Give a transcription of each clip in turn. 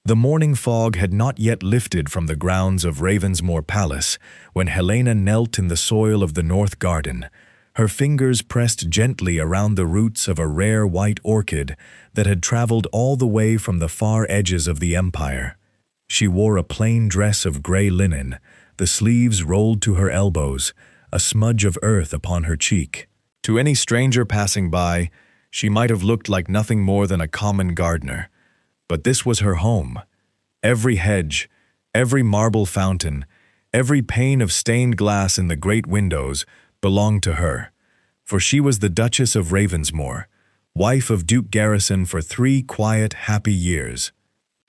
The morning fog had not yet lifted from the grounds of Ravensmoor Palace when Helena knelt in the soil of the north garden, her fingers pressed gently around the roots of a rare white orchid that had traveled all the way from the far edges of the empire. She wore a plain dress of gray linen, the sleeves rolled to her elbows, a smudge of earth upon her cheek. To any stranger passing by, she might have looked like nothing more than a common gardener. But this was her home. Every hedge, every marble fountain, every pane of stained glass in the great windows belonged to her, for she was the Duchess of Ravensmoor, wife of Duke Garrison for 3 quiet, happy years.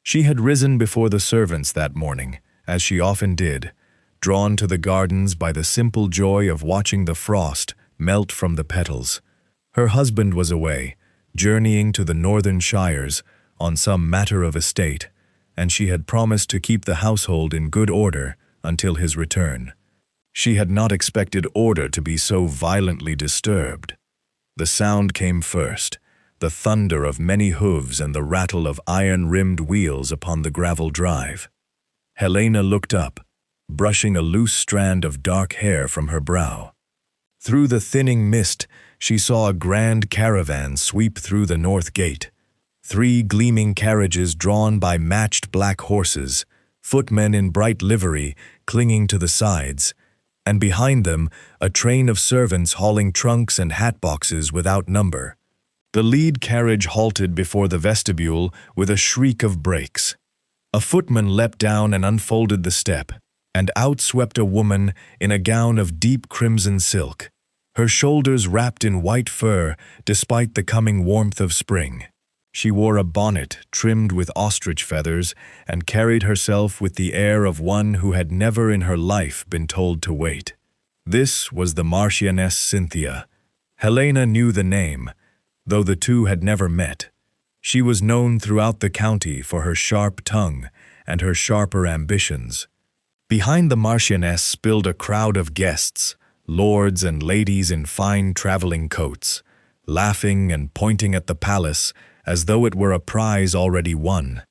She had risen before the servants that morning, as she often did, drawn to the gardens by the simple joy of watching the frost melt from the petals. Her husband was away, journeying to the northern shires on some matter of estate, and she had promised to keep the household in good order until his return. She had not expected order to be so violently disturbed. The sound came first, the thunder of many hooves and the rattle of iron-rimmed wheels upon the gravel drive. Helena looked up, brushing a loose strand of dark hair from her brow. Through the thinning mist, she saw a grand caravan sweep through the north gate. 3 gleaming carriages drawn by matched black horses, footmen in bright livery clinging to the sides, and behind them a train of servants hauling trunks and hat-boxes without number. The lead carriage halted before the vestibule with a shriek of brakes. A footman leapt down and unfolded the step, and out swept a woman in a gown of deep crimson silk, her shoulders wrapped in white fur despite the coming warmth of spring. She wore a bonnet trimmed with ostrich feathers and carried herself with the air of one who had never in her life been told to wait. This was the Marchioness Cynthia. Helena knew the name, though the two had never met. She was known throughout the county for her sharp tongue and her sharper ambitions. Behind the Marchioness spilled a crowd of guests, lords and ladies in fine traveling coats, laughing and pointing at the palace as though it were a prize already won.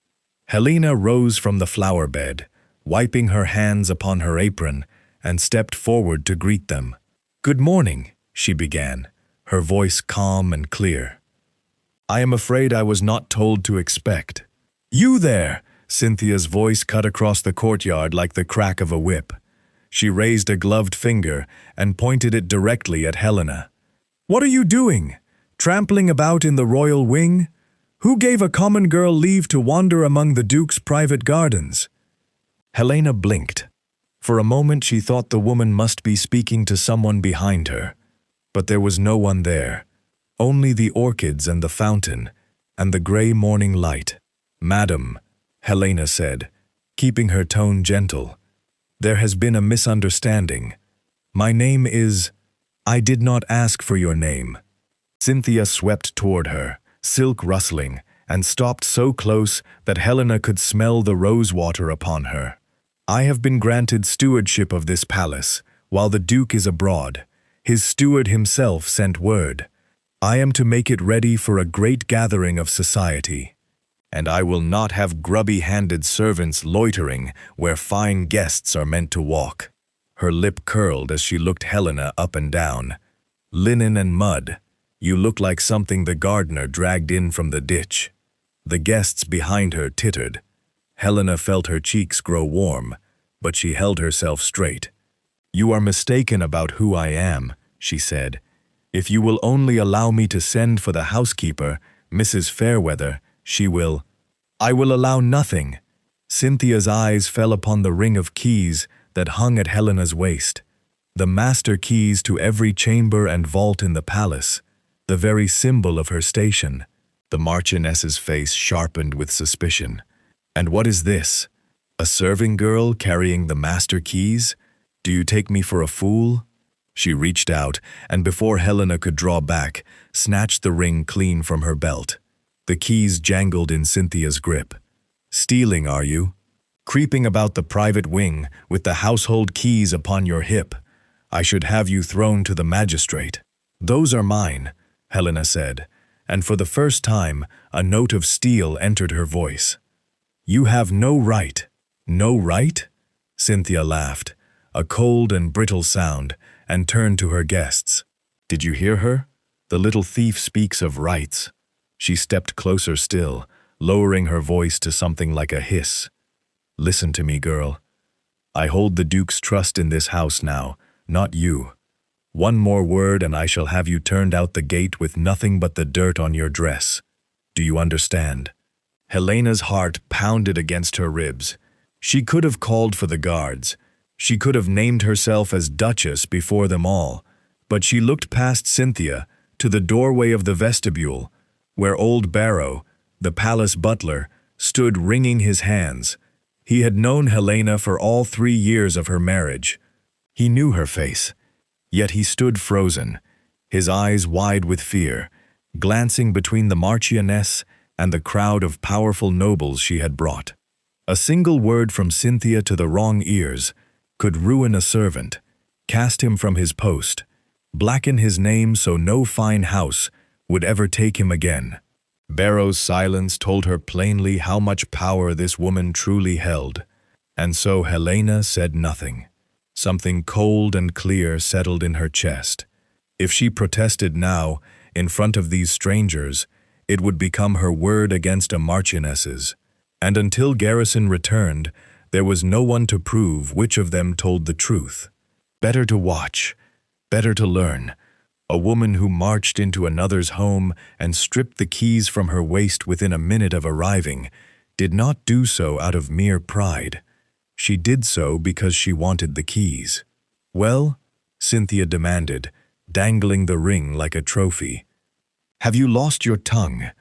Helena rose from the flower bed, wiping her hands upon her apron, and stepped forward to greet them. "Good morning," she began, her voice calm and clear. "I am afraid I was not told to expect." "You there!" Cynthia's voice cut across the courtyard like the crack of a whip. She raised a gloved finger and pointed it directly at Helena. "What are you doing? Trampling about in the royal wing? Who gave a common girl leave to wander among the Duke's private gardens?" Helena blinked. For a moment she thought the woman must be speaking to someone behind her, but there was no one there, only the orchids and the fountain, and the gray morning light. "Madam," Helena said, keeping her tone gentle, "there has been a misunderstanding. My name is—" "I did not ask for your name." Cynthia swept toward her, silk rustling, and stopped so close that Helena could smell the rosewater upon her. "I have been granted stewardship of this palace, while the Duke is abroad. His steward himself sent word. I am to make it ready for a great gathering of society. And I will not have grubby-handed servants loitering where fine guests are meant to walk." Her lip curled as she looked Helena up and down. "Linen and mud. You look like something the gardener dragged in from the ditch." The guests behind her tittered. Helena felt her cheeks grow warm, but she held herself straight. "You are mistaken about who I am," she said. "If you will only allow me to send for the housekeeper, Mrs. Fairweather, she will—" "I will allow nothing." Cynthia's eyes fell upon the ring of keys that hung at Helena's waist. The master keys to every chamber and vault in the palace, the very symbol of her station. The Marchioness's face sharpened with suspicion. "And what is this? A serving girl carrying the master keys? Do you take me for a fool?" She reached out, and before Helena could draw back, snatched the ring clean from her belt. The keys jangled in Cynthia's grip. "Stealing, are you? Creeping about the private wing with the household keys upon your hip? I should have you thrown to the magistrate." "Those are mine," Helena said, and for the first time a note of steel entered her voice. You have no right." "No right?" Cynthia laughed, a cold and brittle sound, and turned to her guests. "Did you hear her? The little thief speaks of rights." She stepped closer still, lowering her voice to something like a hiss. "Listen to me, girl. I hold the Duke's trust in this house now, not you. One more word and I shall have you turned out the gate with nothing but the dirt on your dress. Do you understand?" Helena's heart pounded against her ribs. She could have called for the guards. She could have named herself as Duchess before them all. But she looked past Cynthia to the doorway of the vestibule, where old Barrow, the palace butler, stood wringing his hands. He had known Helena for all 3 years of her marriage. He knew her face. Yet he stood frozen, his eyes wide with fear, glancing between the marchioness and the crowd of powerful nobles she had brought. A single word from Cynthia to the wrong ears could ruin a servant, cast him from his post, blacken his name so no fine house would ever take him again. Barrow's silence told her plainly how much power this woman truly held, and so Helena said nothing. Something cold and clear settled in her chest. If she protested now, in front of these strangers, it would become her word against a marchioness's. And until Garrison returned, there was no one to prove which of them told the truth. Better to watch, better to learn. A woman who marched into another's home and stripped the keys from her waist within a minute of arriving did not do so out of mere pride. She did so because she wanted the keys. "Well?" Cynthia demanded, dangling the ring like a trophy. "Have you lost your tongue?"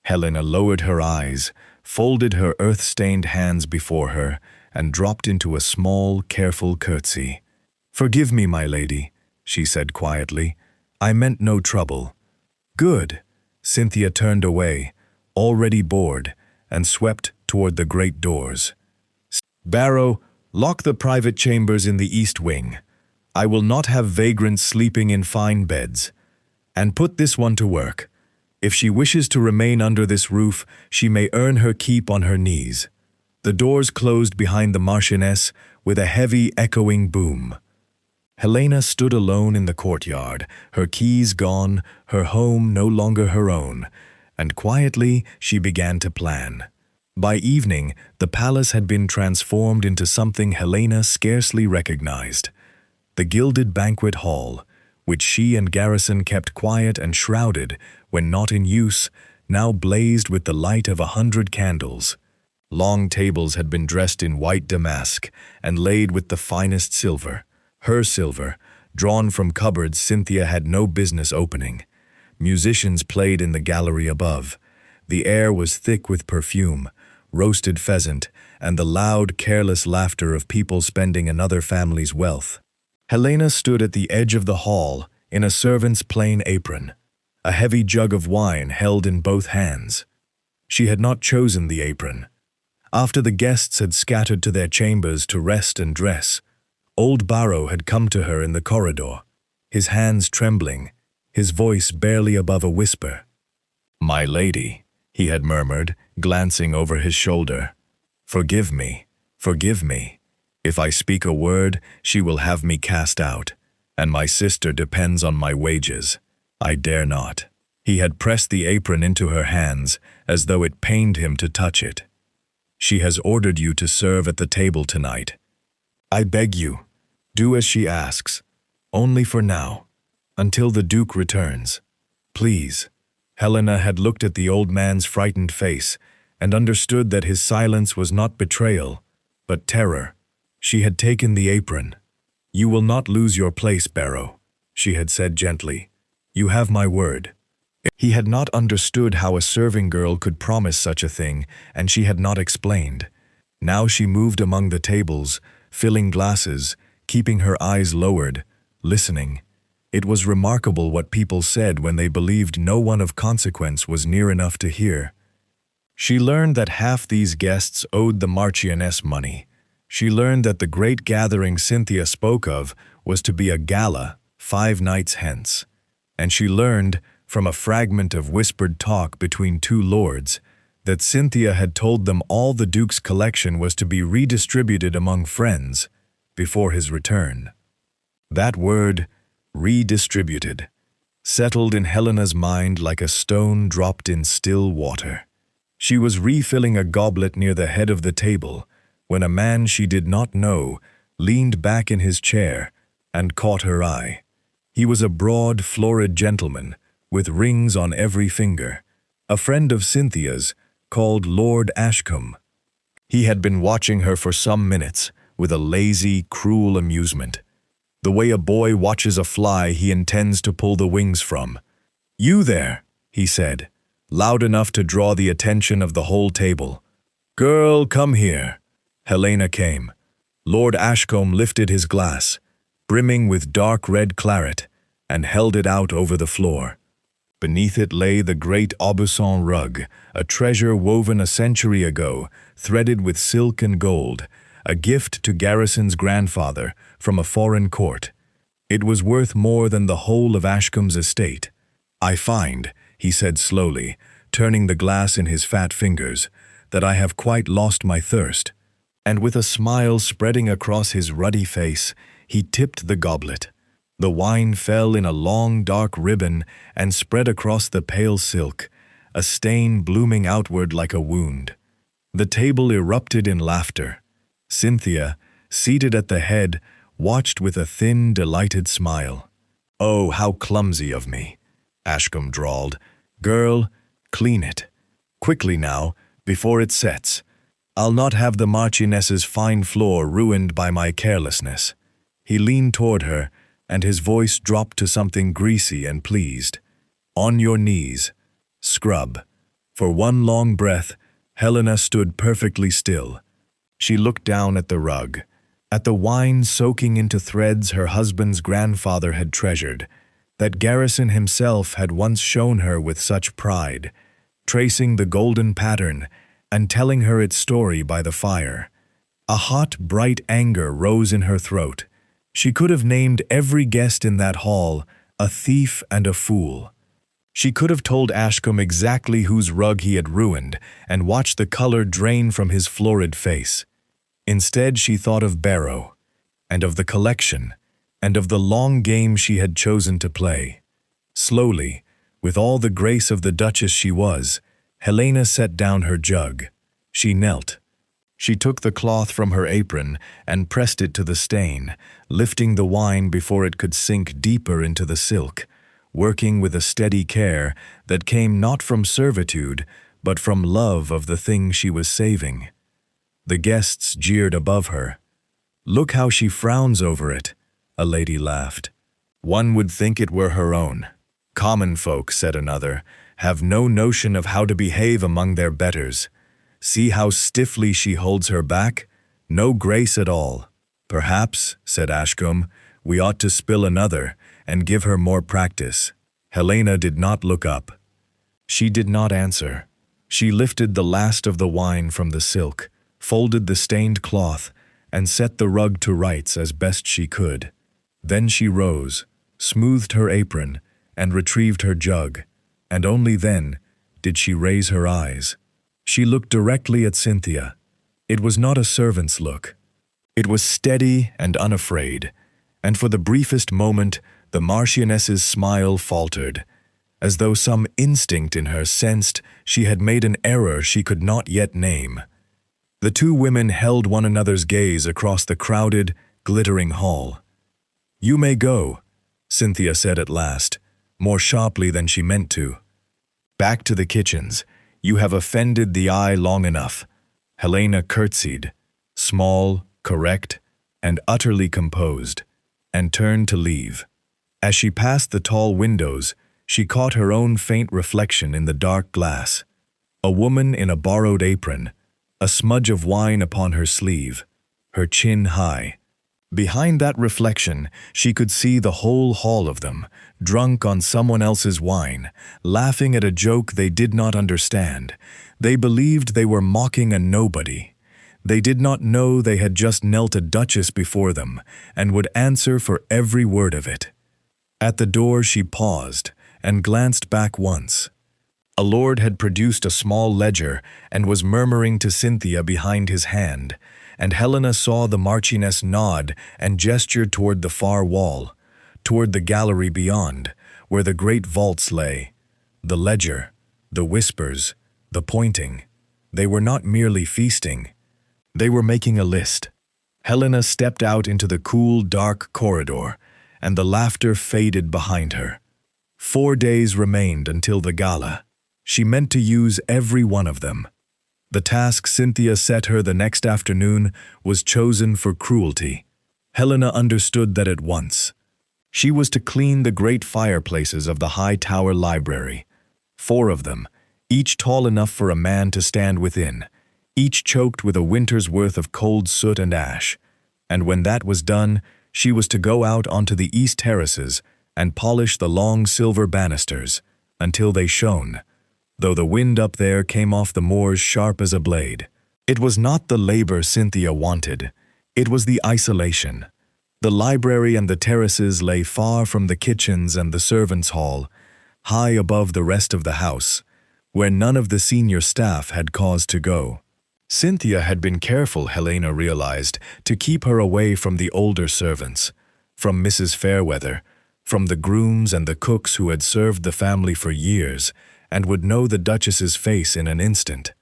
Helena lowered her eyes, folded her earth-stained hands before her, and dropped into a small, careful curtsy. "Forgive me, my lady," she said quietly. "I meant no trouble." "Good." Cynthia turned away, already bored, and swept toward the great doors. "Barrow, lock the private chambers in the east wing. I will not have vagrants sleeping in fine beds. And put this one to work. If she wishes to remain under this roof, she may earn her keep on her knees." The doors closed behind the marchioness with a heavy, echoing boom. Helena stood alone in the courtyard, her keys gone, her home no longer her own, and quietly she began to plan. By evening, the palace had been transformed into something Helena scarcely recognized. The gilded banquet hall, which she and Garrison kept quiet and shrouded when not in use, now blazed with the light of 100 candles. Long tables had been dressed in white damask and laid with the finest silver. Her silver, drawn from cupboards Cynthia had no business opening. Musicians played in the gallery above. The air was thick with perfume, roasted pheasant, and the loud, careless laughter of people spending another family's wealth. Helena stood at the edge of the hall in a servant's plain apron, a heavy jug of wine held in both hands. She had not chosen the apron. After the guests had scattered to their chambers to rest and dress, old Barrow had come to her in the corridor, his hands trembling, his voice barely above a whisper. "My lady," he had murmured, glancing over his shoulder. Forgive me. If I speak a word, she will have me cast out, and my sister depends on my wages. I dare not." He had pressed the apron into her hands, as though it pained him to touch it. "She has ordered you to serve at the table tonight. I beg you, do as she asks, only for now, until the Duke returns. Please." Helena had looked at the old man's frightened face and understood that his silence was not betrayal, but terror. She had taken the apron. "You will not lose your place, Barrow," she had said gently. "You have my word." He had not understood how a serving girl could promise such a thing, and she had not explained. Now she moved among the tables, filling glasses, keeping her eyes lowered, listening. It was remarkable what people said when they believed no one of consequence was near enough to hear. She learned that half these guests owed the marchioness money. She learned that the great gathering Cynthia spoke of was to be a gala 5 nights hence. And she learned, from a fragment of whispered talk between 2 lords, that Cynthia had told them all the Duke's collection was to be redistributed among friends before his return. That word, redistributed, settled in Helena's mind like a stone dropped in still water. She was refilling a goblet near the head of the table when a man she did not know leaned back in his chair and caught her eye. He was a broad, florid gentleman with rings on every finger, a friend of Cynthia's called Lord Ashcombe. He had been watching her for some minutes with a lazy, cruel amusement, the way a boy watches a fly he intends to pull the wings from. "You there," he said, loud enough to draw the attention of the whole table. "Girl, come here." Helena came. Lord Ashcombe lifted his glass, brimming with dark red claret, and held it out over the floor. Beneath it lay the great Aubusson rug, a treasure woven a century ago, threaded with silk and gold, a gift to Garrison's grandfather from a foreign court. It was worth more than the whole of Ashcombe's estate. "I find," he said slowly, turning the glass in his fat fingers, "that I have quite lost my thirst." And with a smile spreading across his ruddy face, he tipped the goblet. The wine fell in a long dark ribbon and spread across the pale silk, a stain blooming outward like a wound. The table erupted in laughter. Cynthia, seated at the head, watched with a thin, delighted smile. "Oh, how clumsy of me," Ashcombe drawled. "Girl, clean it. Quickly now, before it sets. I'll not have the marchioness's fine floor ruined by my carelessness." He leaned toward her, and his voice dropped to something greasy and pleased. "On your knees. Scrub." For one long breath, Helena stood perfectly still. She looked down at the rug, at the wine soaking into threads her husband's grandfather had treasured, that Garrison himself had once shown her with such pride, tracing the golden pattern and telling her its story by the fire. A hot, bright anger rose in her throat. She could have named every guest in that hall a thief and a fool. She could have told Ashcombe exactly whose rug he had ruined and watched the color drain from his florid face. Instead, she thought of Barrow, and of the collection, and of the long game she had chosen to play. Slowly, with all the grace of the duchess she was, Helena set down her jug. She knelt. She took the cloth from her apron and pressed it to the stain, lifting the wine before it could sink deeper into the silk, working with a steady care that came not from servitude, but from love of the thing she was saving. The guests jeered above her. "Look how she frowns over it," a lady laughed. "One would think it were her own." "Common folk," said another, "have no notion of how to behave among their betters. See how stiffly she holds her back? No grace at all." "Perhaps," said Ashcombe, "we ought to spill another and give her more practice." Helena did not look up. She did not answer. She lifted the last of the wine from the silk, folded the stained cloth, and set the rug to rights as best she could. Then she rose, smoothed her apron, and retrieved her jug, and only then did she raise her eyes. She looked directly at Cynthia. It was not a servant's look. It was steady and unafraid, and for the briefest moment the marchioness's smile faltered, as though some instinct in her sensed she had made an error she could not yet name. The two women held one another's gaze across the crowded, glittering hall. "You may go," Cynthia said at last, more sharply than she meant to. "Back to the kitchens. You have offended the eye long enough." Helena curtsied, small, correct, and utterly composed, and turned to leave. As she passed the tall windows, she caught her own faint reflection in the dark glass. A woman in a borrowed apron, a smudge of wine upon her sleeve, her chin high. Behind that reflection, she could see the whole hall of them, drunk on someone else's wine, laughing at a joke they did not understand. They believed they were mocking a nobody. They did not know they had just knelt a duchess before them, and would answer for every word of it. At the door she paused, and glanced back once. A lord had produced a small ledger and was murmuring to Cynthia behind his hand, and Helena saw the marchioness nod and gesture toward the far wall, toward the gallery beyond, where the great vaults lay. The ledger, the whispers, the pointing. They were not merely feasting. They were making a list. Helena stepped out into the cool, dark corridor, and the laughter faded behind her. 4 days remained until the gala. She meant to use every one of them. The task Cynthia set her the next afternoon was chosen for cruelty. Helena understood that at once. She was to clean the great fireplaces of the high tower library. 4 of them, each tall enough for a man to stand within, each choked with a winter's worth of cold soot and ash. And when that was done, she was to go out onto the east terraces and polish the long silver banisters until they shone, though the wind up there came off the moors sharp as a blade. It was not the labor Cynthia wanted. It was the isolation. The library and the terraces lay far from the kitchens and the servants' hall, high above the rest of the house, where none of the senior staff had cause to go. Cynthia had been careful, Helena realized, to keep her away from the older servants, from Mrs. Fairweather, from the grooms and the cooks who had served the family for years and would know the Duchess's face in an instant.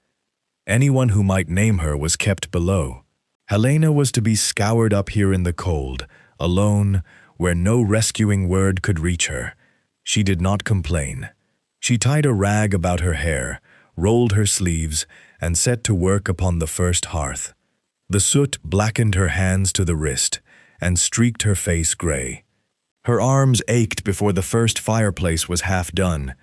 Anyone who might name her was kept below. Helena was to be scoured up here in the cold, alone, where no rescuing word could reach her. She did not complain. She tied a rag about her hair, rolled her sleeves, and set to work upon the first hearth. The soot blackened her hands to the wrist and streaked her face gray. Her arms ached before the first fireplace was half done.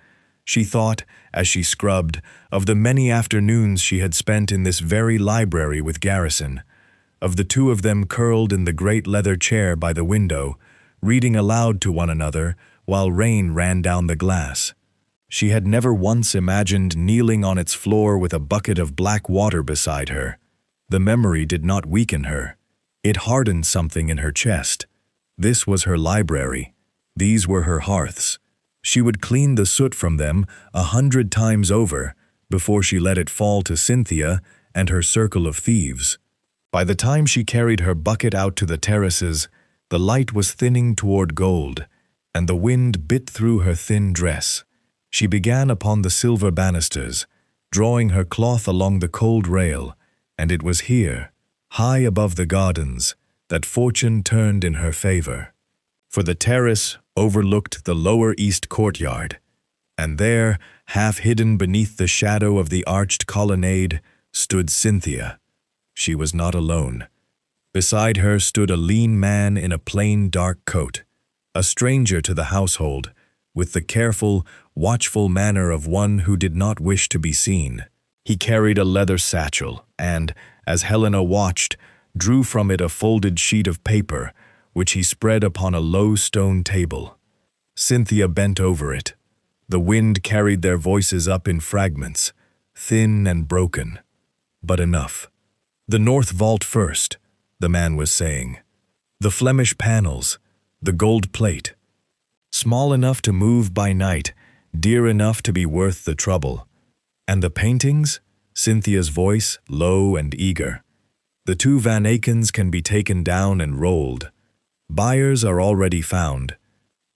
She thought, as she scrubbed, of the many afternoons she had spent in this very library with Garrison, of the 2 of them curled in the great leather chair by the window, reading aloud to one another while rain ran down the glass. She had never once imagined kneeling on its floor with a bucket of black water beside her. The memory did not weaken her. It hardened something in her chest. This was her library. These were her hearths. She would clean the soot from them 100 times over before she let it fall to Cynthia and her circle of thieves. By the time she carried her bucket out to the terraces, the light was thinning toward gold, and the wind bit through her thin dress. She began upon the silver banisters, drawing her cloth along the cold rail, and it was here, high above the gardens, that fortune turned in her favor. For the terrace overlooked the lower east courtyard, and there, half hidden beneath the shadow of the arched colonnade, stood Cynthia. She was not alone. Beside her stood a lean man in a plain dark coat, a stranger to the household, with the careful, watchful manner of one who did not wish to be seen. He carried a leather satchel and, as Helena watched, drew from it a folded sheet of paper, which he spread upon a low stone table. Cynthia bent over it. The wind carried their voices up in fragments, thin and broken, but enough. "The north vault first," the man was saying. "The Flemish panels, the gold plate. Small enough to move by night, dear enough to be worth the trouble. And the paintings?" Cynthia's voice, low and eager. "The 2 Van Akens can be taken down and rolled. Buyers are already found.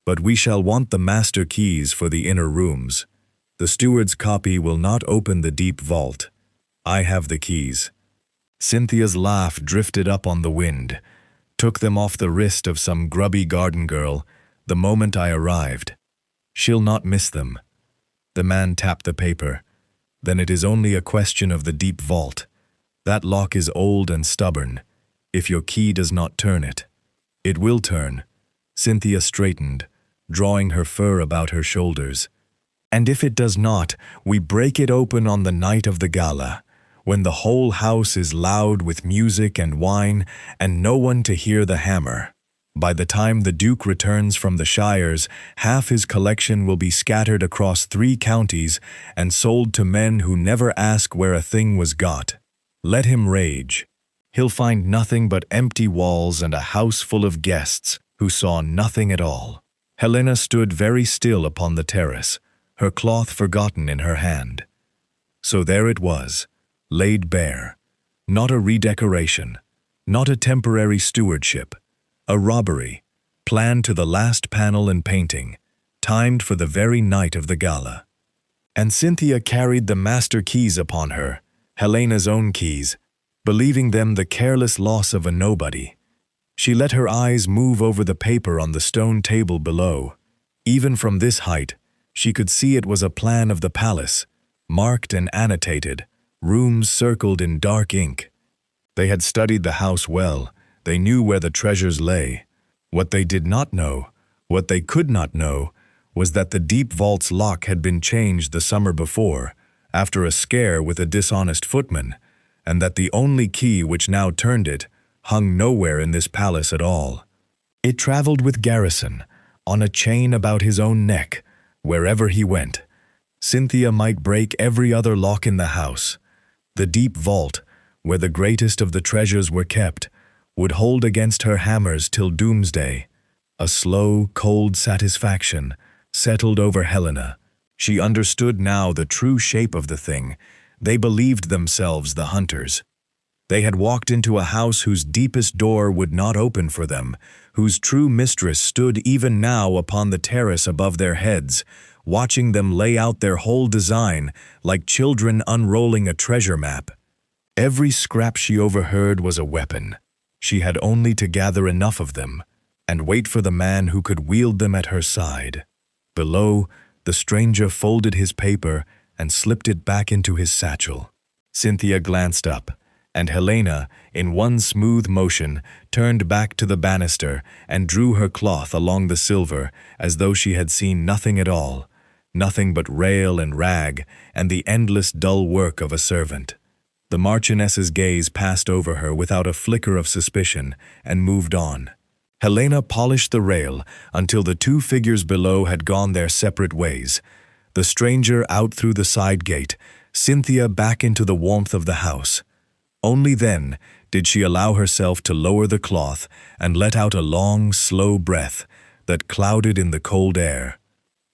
But we shall want the master keys for the inner rooms. The steward's copy will not open the deep vault. I have the keys." Cynthia's laugh drifted up on the wind, took them off the wrist of some grubby garden girl the moment I arrived. "She'll not miss them." The man tapped the paper. "Then it is only a question of the deep vault. That lock is old and stubborn, if your key does not turn it." "It will turn." Cynthia straightened, drawing her fur about her shoulders. "And if it does not, we break it open on the night of the gala, when the whole house is loud with music and wine and no one to hear the hammer. By the time the Duke returns from the Shires, half his collection will be scattered across 3 counties and sold to men who never ask where a thing was got. Let him rage. He'll find nothing but empty walls and a house full of guests who saw nothing at all." Helena stood very still upon the terrace, her cloth forgotten in her hand. So there it was, laid bare. Not a redecoration, not a temporary stewardship, a robbery, planned to the last panel and painting, timed for the very night of the gala. And Cynthia carried the master keys upon her, Helena's own keys, believing them the careless loss of a nobody. She let her eyes move over the paper on the stone table below. Even from this height, she could see it was a plan of the palace, marked and annotated, rooms circled in dark ink. They had studied the house well. They knew where the treasures lay. What they did not know, what they could not know, was that the deep vault's lock had been changed the summer before, after a scare with a dishonest footman, and that the only key which now turned it hung nowhere in this palace at all. It traveled with Garrison, on a chain about his own neck, wherever he went. Cynthia might break every other lock in the house. The deep vault, where the greatest of the treasures were kept, would hold against her hammers till doomsday. A slow, cold satisfaction settled over Helena. She understood now the true shape of the thing. They believed themselves the hunters. They had walked into a house whose deepest door would not open for them, whose true mistress stood even now upon the terrace above their heads, watching them lay out their whole design like children unrolling a treasure map. Every scrap she overheard was a weapon. She had only to gather enough of them and wait for the man who could wield them at her side. Below, the stranger folded his paper and slipped it back into his satchel. Cynthia glanced up, and Helena, in one smooth motion, turned back to the banister and drew her cloth along the silver as though she had seen nothing at all, nothing but rail and rag and the endless dull work of a servant. The marchioness's gaze passed over her without a flicker of suspicion and moved on. Helena polished the rail until the two figures below had gone their separate ways. The stranger out through the side gate, Cynthia back into the warmth of the house. Only then did she allow herself to lower the cloth and let out a long, slow breath that clouded in the cold air.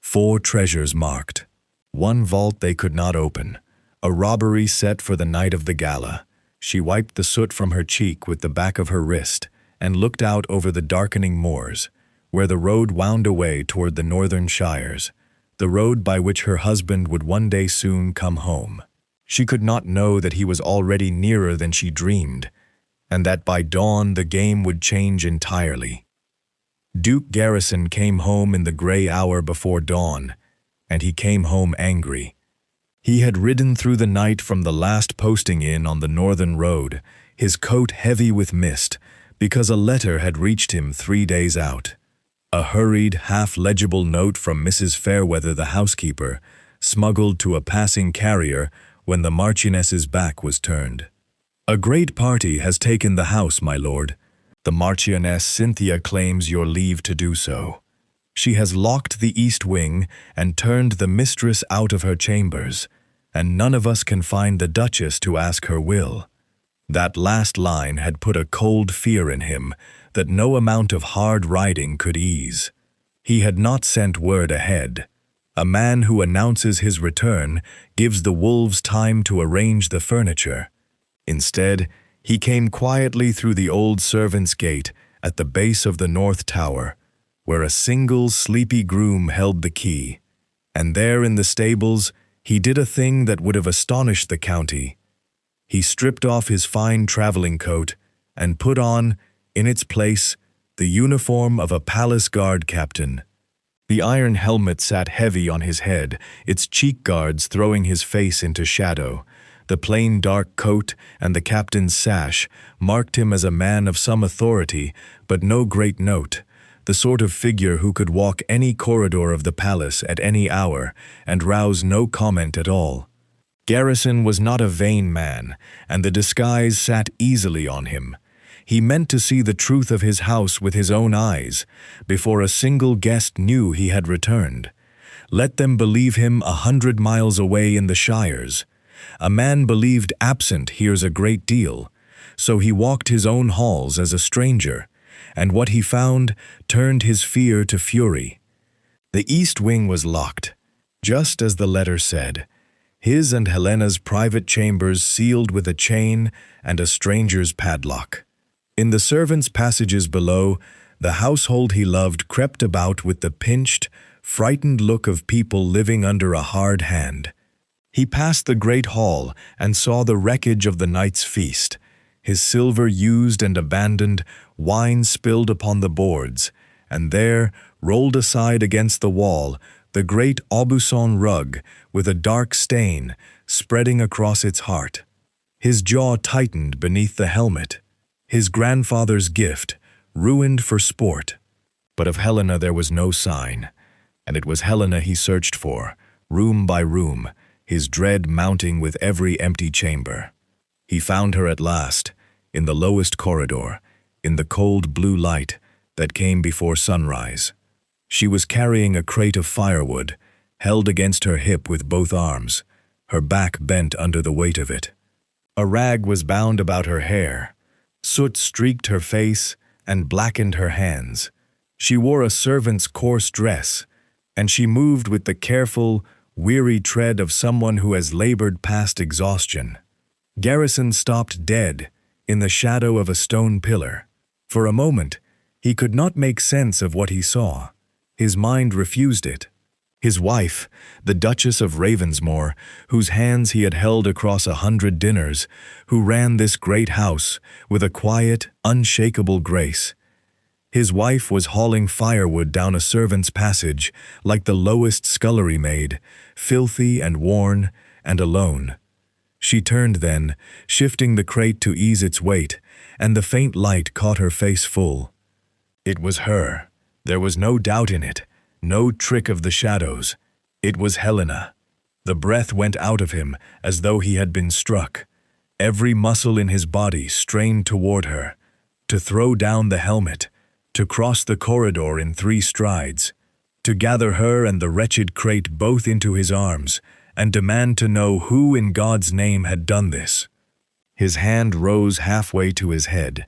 4 treasures marked. 1 vault they could not open. A robbery set for the night of the gala. She wiped the soot from her cheek with the back of her wrist and looked out over the darkening moors, where the road wound away toward the northern shires, the road by which her husband would one day soon come home. She could not know that he was already nearer than she dreamed, and that by dawn the game would change entirely. Duke Garrison came home in the gray hour before dawn, and he came home angry. He had ridden through the night from the last posting inn on the northern road, his coat heavy with mist, because a letter had reached him 3 days out. A hurried, half-legible note from Mrs. Fairweather the housekeeper, smuggled to a passing carrier when the Marchioness's back was turned. "A great party has taken the house, my lord. The Marchioness Cynthia claims your leave to do so. She has locked the east wing and turned the mistress out of her chambers, and none of us can find the duchess to ask her will." That last line had put a cold fear in him that no amount of hard riding could ease. He had not sent word ahead. A man who announces his return gives the wolves time to arrange the furniture. Instead, he came quietly through the old servants' gate at the base of the north tower, where a single sleepy groom held the key. And there in the stables, he did a thing that would have astonished the county. He stripped off his fine traveling coat and put on, in its place, the uniform of a palace guard captain. The iron helmet sat heavy on his head, its cheek guards throwing his face into shadow. The plain dark coat and the captain's sash marked him as a man of some authority, but no great note, the sort of figure who could walk any corridor of the palace at any hour and rouse no comment at all. Garrison was not a vain man, and the disguise sat easily on him. He meant to see the truth of his house with his own eyes, before a single guest knew he had returned. Let them believe him 100 miles away in the shires. A man believed absent hears a great deal, so he walked his own halls as a stranger, and what he found turned his fear to fury. The east wing was locked. Just as the letter said, his and Helena's private chambers sealed with a chain and a stranger's padlock. In the servants' passages below, the household he loved crept about with the pinched, frightened look of people living under a hard hand. He passed the great hall and saw the wreckage of the night's feast, his silver used and abandoned, wine spilled upon the boards, and there, rolled aside against the wall, the great Aubusson rug with a dark stain spreading across its heart. His jaw tightened beneath the helmet, his grandfather's gift, ruined for sport. But of Helena there was no sign, and it was Helena he searched for, room by room, his dread mounting with every empty chamber. He found her at last, in the lowest corridor, in the cold blue light that came before sunrise. She was carrying a crate of firewood, held against her hip with both arms, her back bent under the weight of it. A rag was bound about her hair. Soot streaked her face and blackened her hands. She wore a servant's coarse dress, and she moved with the careful, weary tread of someone who has labored past exhaustion. Garrison stopped dead in the shadow of a stone pillar. For a moment, he could not make sense of what he saw. His mind refused it. His wife, the Duchess of Ravensmore, whose hands he had held across 100 dinners, who ran this great house with a quiet, unshakable grace. His wife was hauling firewood down a servant's passage like the lowest scullery maid, filthy and worn and alone. She turned then, shifting the crate to ease its weight, and the faint light caught her face full. It was her. There was no doubt in it, no trick of the shadows. It was Helena. The breath went out of him as though he had been struck. Every muscle in his body strained toward her, to throw down the helmet, to cross the corridor in 3 strides, to gather her and the wretched crate both into his arms, and demand to know who in God's name had done this. His hand rose halfway to his head,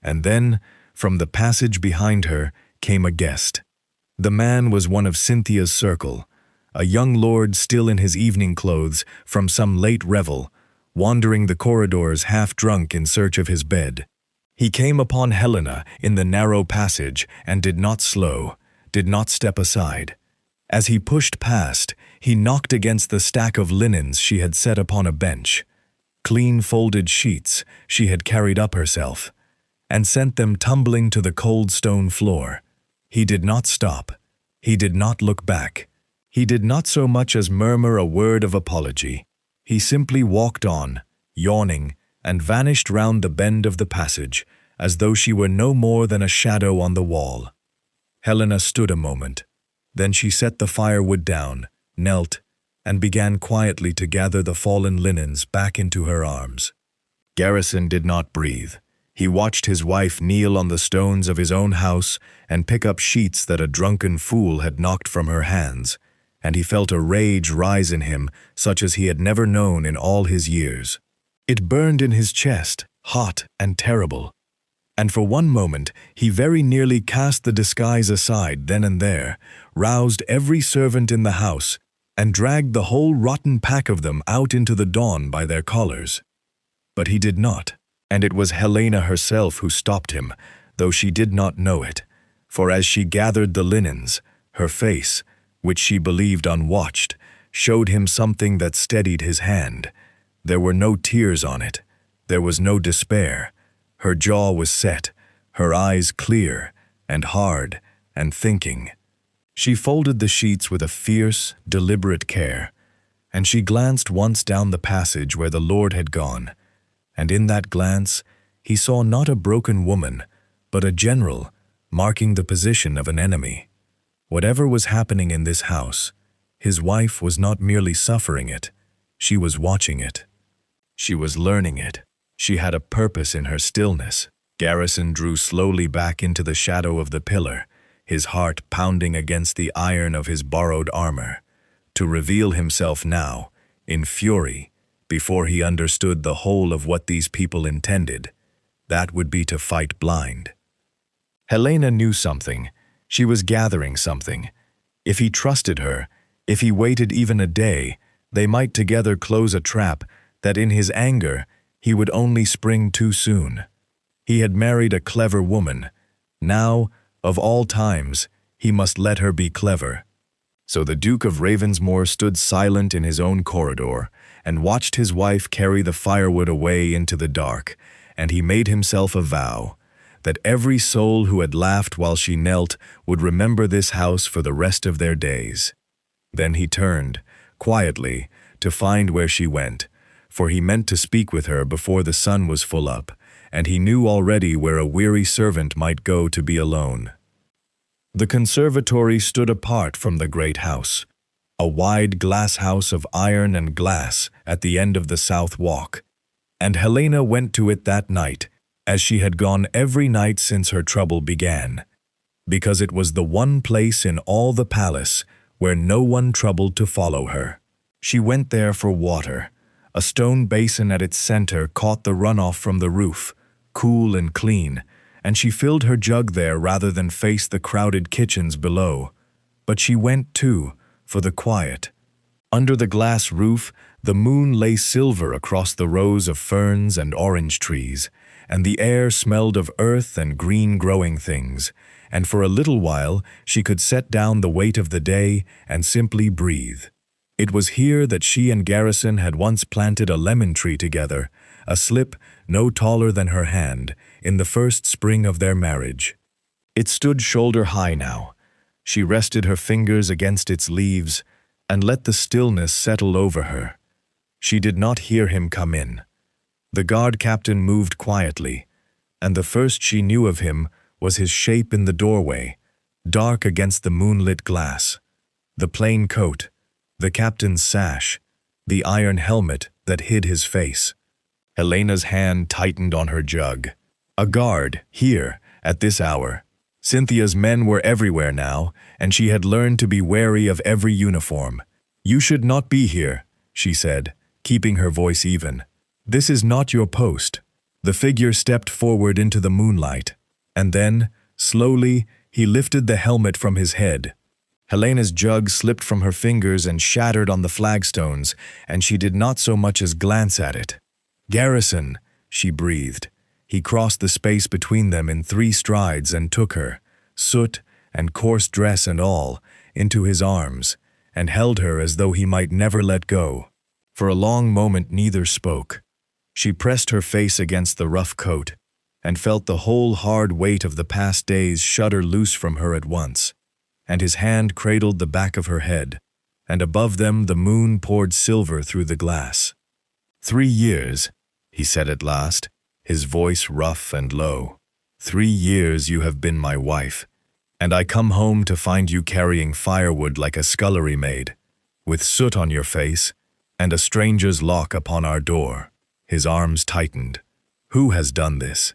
and then, from the passage behind her, came a guest. The man was one of Cynthia's circle, a young lord still in his evening clothes from some late revel, wandering the corridors half-drunk in search of his bed. He came upon Helena in the narrow passage and did not slow, did not step aside. As he pushed past, he knocked against the stack of linens she had set upon a bench, clean folded sheets she had carried up herself, and sent them tumbling to the cold stone floor. He did not stop. He did not look back. He did not so much as murmur a word of apology. He simply walked on, yawning, and vanished round the bend of the passage, as though she were no more than a shadow on the wall. Helena stood a moment. Then she set the firewood down, knelt, and began quietly to gather the fallen linens back into her arms. Garrison did not breathe. He watched his wife kneel on the stones of his own house and pick up sheets that a drunken fool had knocked from her hands, and he felt a rage rise in him such as he had never known in all his years. It burned in his chest, hot and terrible, and for one moment he very nearly cast the disguise aside then and there, roused every servant in the house, and dragged the whole rotten pack of them out into the dawn by their collars. But he did not. And it was Helena herself who stopped him, though she did not know it, for as she gathered the linens, her face, which she believed unwatched, showed him something that steadied his hand. There were no tears on it. There was no despair. Her jaw was set, her eyes clear and hard and thinking. She folded the sheets with a fierce, deliberate care, and she glanced once down the passage where the Lord had gone, and in that glance he saw not a broken woman, but a general, marking the position of an enemy. Whatever was happening in this house, his wife was not merely suffering it, she was watching it. She was learning it. She had a purpose in her stillness. Garrison drew slowly back into the shadow of the pillar, his heart pounding against the iron of his borrowed armor, to reveal himself now, in fury, before he understood the whole of what these people intended. That would be to fight blind. Helena knew something. She was gathering something. If he trusted her, If he waited even a day, they might together close a trap that in his anger he would only spring too soon. He had married a clever woman. Now, of all times, he must let her be clever. So the Duke of Ravensmoor stood silent in his own corridor and watched his wife carry the firewood away into the dark, and he made himself a vow that every soul who had laughed while she knelt would remember this house for the rest of their days. Then he turned, quietly, to find where she went, for he meant to speak with her before the sun was full up, and he knew already where a weary servant might go to be alone. The conservatory stood apart from the great house, a wide glass house of iron and glass at the end of the south walk, and Helena went to it that night, as she had gone every night since her trouble began, because it was the one place in all the palace where no one troubled to follow her. She went there for water. A stone basin at its center caught the runoff from the roof, cool and clean, and she filled her jug there rather than face the crowded kitchens below. But she went, too, for the quiet. Under the glass roof, the moon lay silver across the rows of ferns and orange trees, and the air smelled of earth and green growing things, and for a little while she could set down the weight of the day and simply breathe. It was here that she and Garrison had once planted a lemon tree together, a slip no taller than her hand, in the first spring of their marriage. It stood shoulder-high now. She rested her fingers against its leaves and let the stillness settle over her. She did not hear him come in. The guard captain moved quietly, and the first she knew of him was his shape in the doorway, dark against the moonlit glass. The plain coat, the captain's sash, the iron helmet that hid his face. Helena's hand tightened on her jug. A guard, here, at this hour. Cynthia's men were everywhere now, and she had learned to be wary of every uniform. "You should not be here," she said, keeping her voice even. "This is not your post." The figure stepped forward into the moonlight, and then, slowly, he lifted the helmet from his head. Helena's jug slipped from her fingers and shattered on the flagstones, and she did not so much as glance at it. "Garrison," she breathed. He crossed the space between them in 3 strides and took her, soot and coarse dress and all, into his arms, and held her as though he might never let go. For a long moment neither spoke. She pressed her face against the rough coat, and felt the whole hard weight of the past days shudder loose from her at once, and his hand cradled the back of her head, and above them the moon poured silver through the glass. 3 years, he said at last, his voice rough and low. 3 years you have been my wife, and I come home to find you carrying firewood like a scullery maid, with soot on your face, and a stranger's lock upon our door. His arms tightened. Who has done this?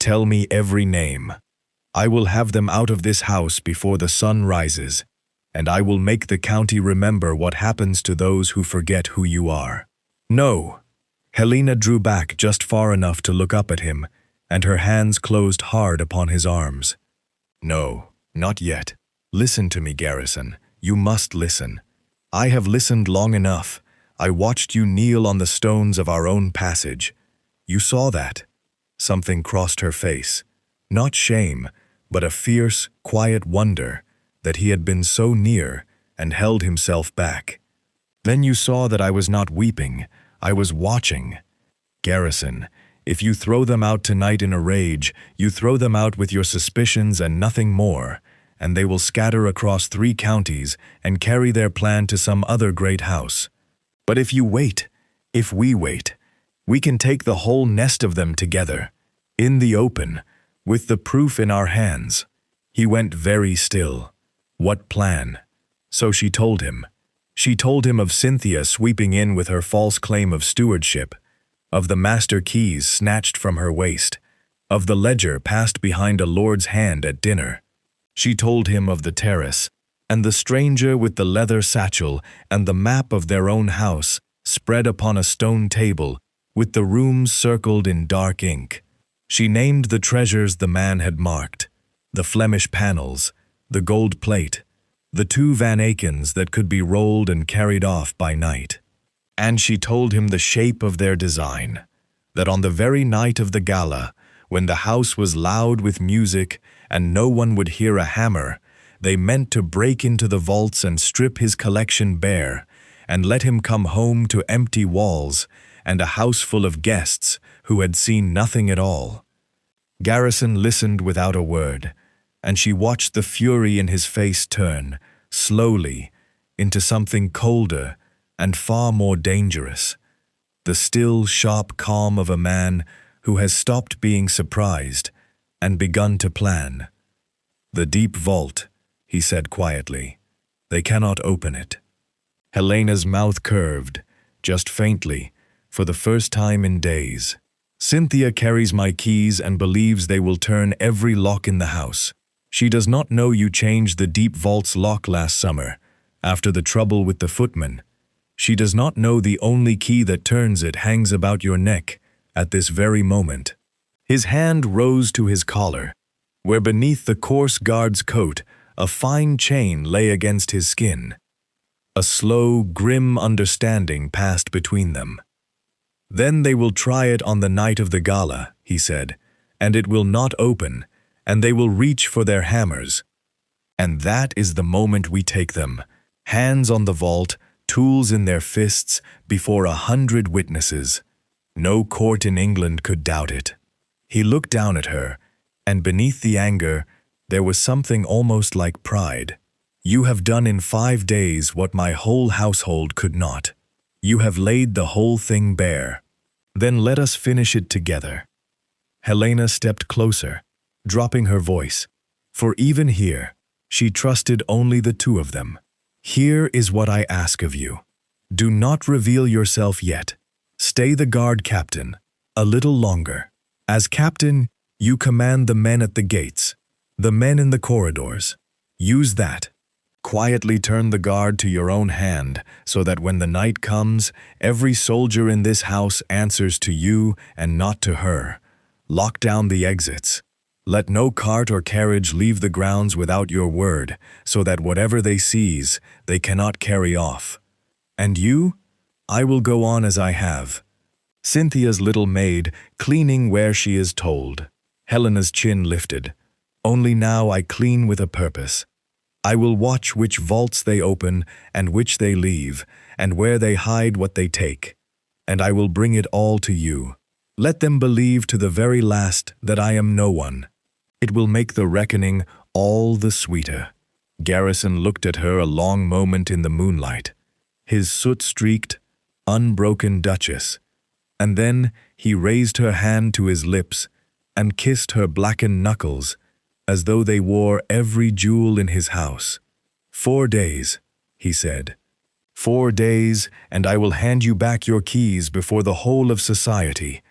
Tell me every name. I will have them out of this house before the sun rises, and I will make the county remember what happens to those who forget who you are. No. Helena drew back just far enough to look up at him, and her hands closed hard upon his arms. No, not yet. Listen to me, Garrison. You must listen. I have listened long enough. I watched you kneel on the stones of our own passage. You saw that. Something crossed her face. Not shame, but a fierce, quiet wonder that he had been so near and held himself back. Then you saw that I was not weeping. I was watching. Garrison, if you throw them out tonight in a rage, you throw them out with your suspicions and nothing more, and they will scatter across 3 counties and carry their plan to some other great house. But if you wait, if we wait, we can take the whole nest of them together, in the open, with the proof in our hands. He went very still. What plan? So she told him. She told him of Cynthia sweeping in with her false claim of stewardship, of the master keys snatched from her waist, of the ledger passed behind a lord's hand at dinner. She told him of the terrace, and the stranger with the leather satchel and the map of their own house spread upon a stone table, with the rooms circled in dark ink. She named the treasures the man had marked, the Flemish panels, the gold plate, the 2 Van Akens that could be rolled and carried off by night. And she told him the shape of their design, that on the very night of the gala, when the house was loud with music and no one would hear a hammer, they meant to break into the vaults and strip his collection bare, and let him come home to empty walls and a house full of guests who had seen nothing at all. Garrison listened without a word, and she watched the fury in his face turn, slowly, into something colder and far more dangerous, the still, sharp calm of a man who has stopped being surprised and begun to plan. "The deep vault," he said quietly. "They cannot open it." Helena's mouth curved, just faintly, for the first time in days. "Cynthia carries my keys and believes they will turn every lock in the house. She does not know you changed the deep vault's lock last summer, after the trouble with the footman. She does not know the only key that turns it hangs about your neck at this very moment." His hand rose to his collar, where beneath the coarse guard's coat a fine chain lay against his skin. A slow, grim understanding passed between them. "Then they will try it on the night of the gala," he said, "and it will not open, and they will reach for their hammers. And that is the moment we take them, hands on the vault, tools in their fists, before 100 witnesses. No court in England could doubt it." He looked down at her, and beneath the anger, there was something almost like pride. "You have done in 5 days what my whole household could not. You have laid the whole thing bare. Then let us finish it together." Helena stepped closer, dropping her voice, for even here, she trusted only the 2 of them. "Here is what I ask of you. Do not reveal yourself yet. Stay the guard captain, a little longer. As captain, you command the men at the gates, the men in the corridors. Use that. Quietly turn the guard to your own hand, so that when the night comes, every soldier in this house answers to you and not to her. Lock down the exits. Let no cart or carriage leave the grounds without your word, so that whatever they seize, they cannot carry off. And you? I will go on as I have. Cynthia's little maid, cleaning where she is told." Helena's chin lifted. "Only now I clean with a purpose. I will watch which vaults they open and which they leave, and where they hide what they take. And I will bring it all to you. Let them believe to the very last that I am no one. It will make the reckoning all the sweeter." Garrison looked at her a long moment in the moonlight, his soot-streaked, unbroken duchess, and then he raised her hand to his lips and kissed her blackened knuckles as though they wore every jewel in his house. "4 days," he said. "4 days, and I will hand you back your keys before the whole of society,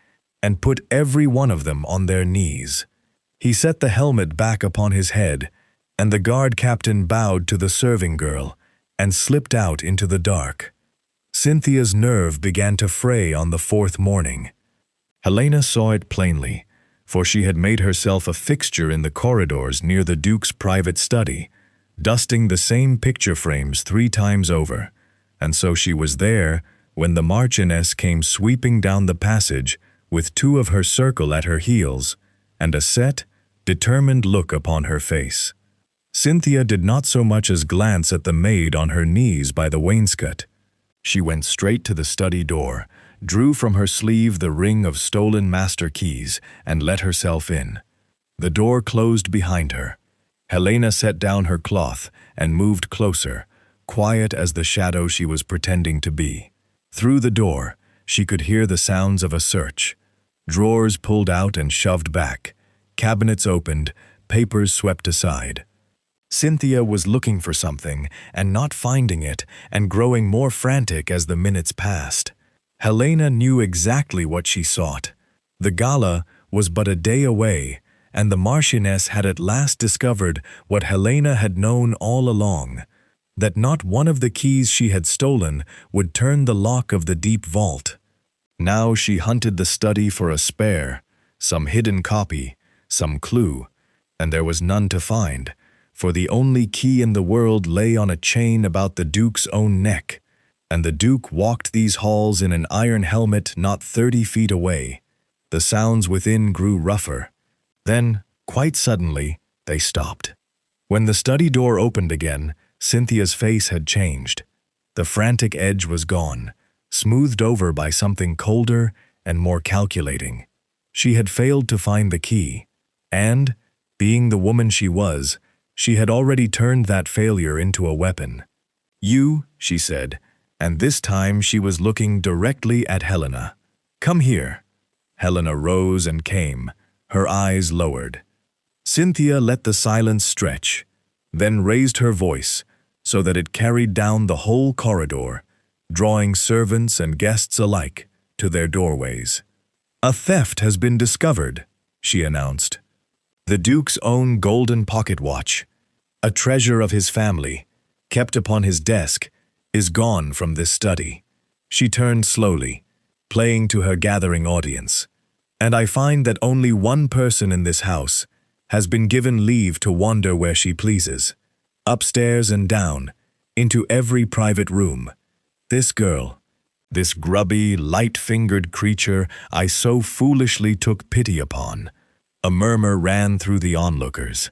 and put every one of them on their knees." He set the helmet back upon his head, and the guard captain bowed to the serving girl and slipped out into the dark. Cynthia's nerve began to fray on the 4th morning. Helena saw it plainly, for she had made herself a fixture in the corridors near the Duke's private study, dusting the same picture frames 3 times over, and so she was there when the marchioness came sweeping down the passage with 2 of her circle at her heels and a set, determined look upon her face. Cynthia did not so much as glance at the maid on her knees by the wainscot. She went straight to the study door, drew from her sleeve the ring of stolen master keys, and let herself in. The door closed behind her. Helena set down her cloth and moved closer, quiet as the shadow she was pretending to be. Through the door, she could hear the sounds of a search. Drawers pulled out and shoved back, cabinets opened, papers swept aside. Cynthia was looking for something and not finding it and growing more frantic as the minutes passed. Helena knew exactly what she sought. The gala was but a day away, and the marchioness had at last discovered what Helena had known all along, that not one of the keys she had stolen would turn the lock of the deep vault. Now she hunted the study for a spare, some hidden copy, some clue, and there was none to find, for the only key in the world lay on a chain about the Duke's own neck, and the Duke walked these halls in an iron helmet not 30 feet away. The sounds within grew rougher. Then, quite suddenly, they stopped. When the study door opened again, Cynthia's face had changed. The frantic edge was gone, smoothed over by something colder and more calculating. She had failed to find the key, and, being the woman she was, she had already turned that failure into a weapon. "You," she said, and this time she was looking directly at Helena. "Come here." Helena rose and came, her eyes lowered. Cynthia let the silence stretch, then raised her voice so that it carried down the whole corridor, drawing servants and guests alike to their doorways. "A theft has been discovered," she announced. The Duke's own golden pocket watch, a treasure of his family, kept upon his desk, is gone from this study. She turned slowly, playing to her gathering audience. "And I find that only one person in this house has been given leave to wander where she pleases, upstairs and down, into every private room. This girl, this grubby, light-fingered creature I so foolishly took pity upon." A murmur ran through the onlookers.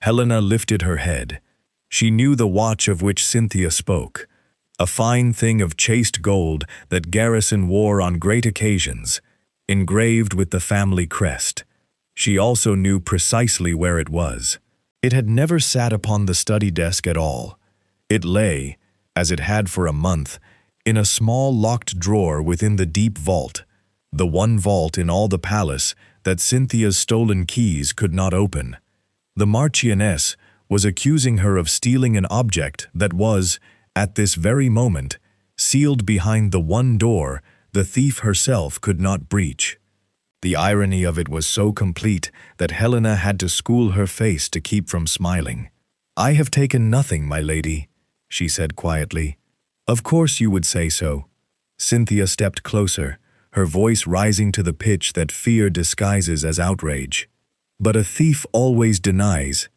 Helena lifted her head. She knew the watch of which Cynthia spoke, a fine thing of chased gold that Garrison wore on great occasions, engraved with the family crest. She also knew precisely where it was. It had never sat upon the study desk at all. It lay, as it had for a month, in a small locked drawer within the deep vault, the one vault in all the palace that Cynthia's stolen keys could not open. The marchioness was accusing her of stealing an object that was, at this very moment, sealed behind the one door the thief herself could not breach. The irony of it was so complete that Helena had to school her face to keep from smiling. "I have taken nothing, my lady," she said quietly. "Of course you would say so." Cynthia stepped closer, her voice rising to the pitch that fear disguises as outrage. "But a thief always denies.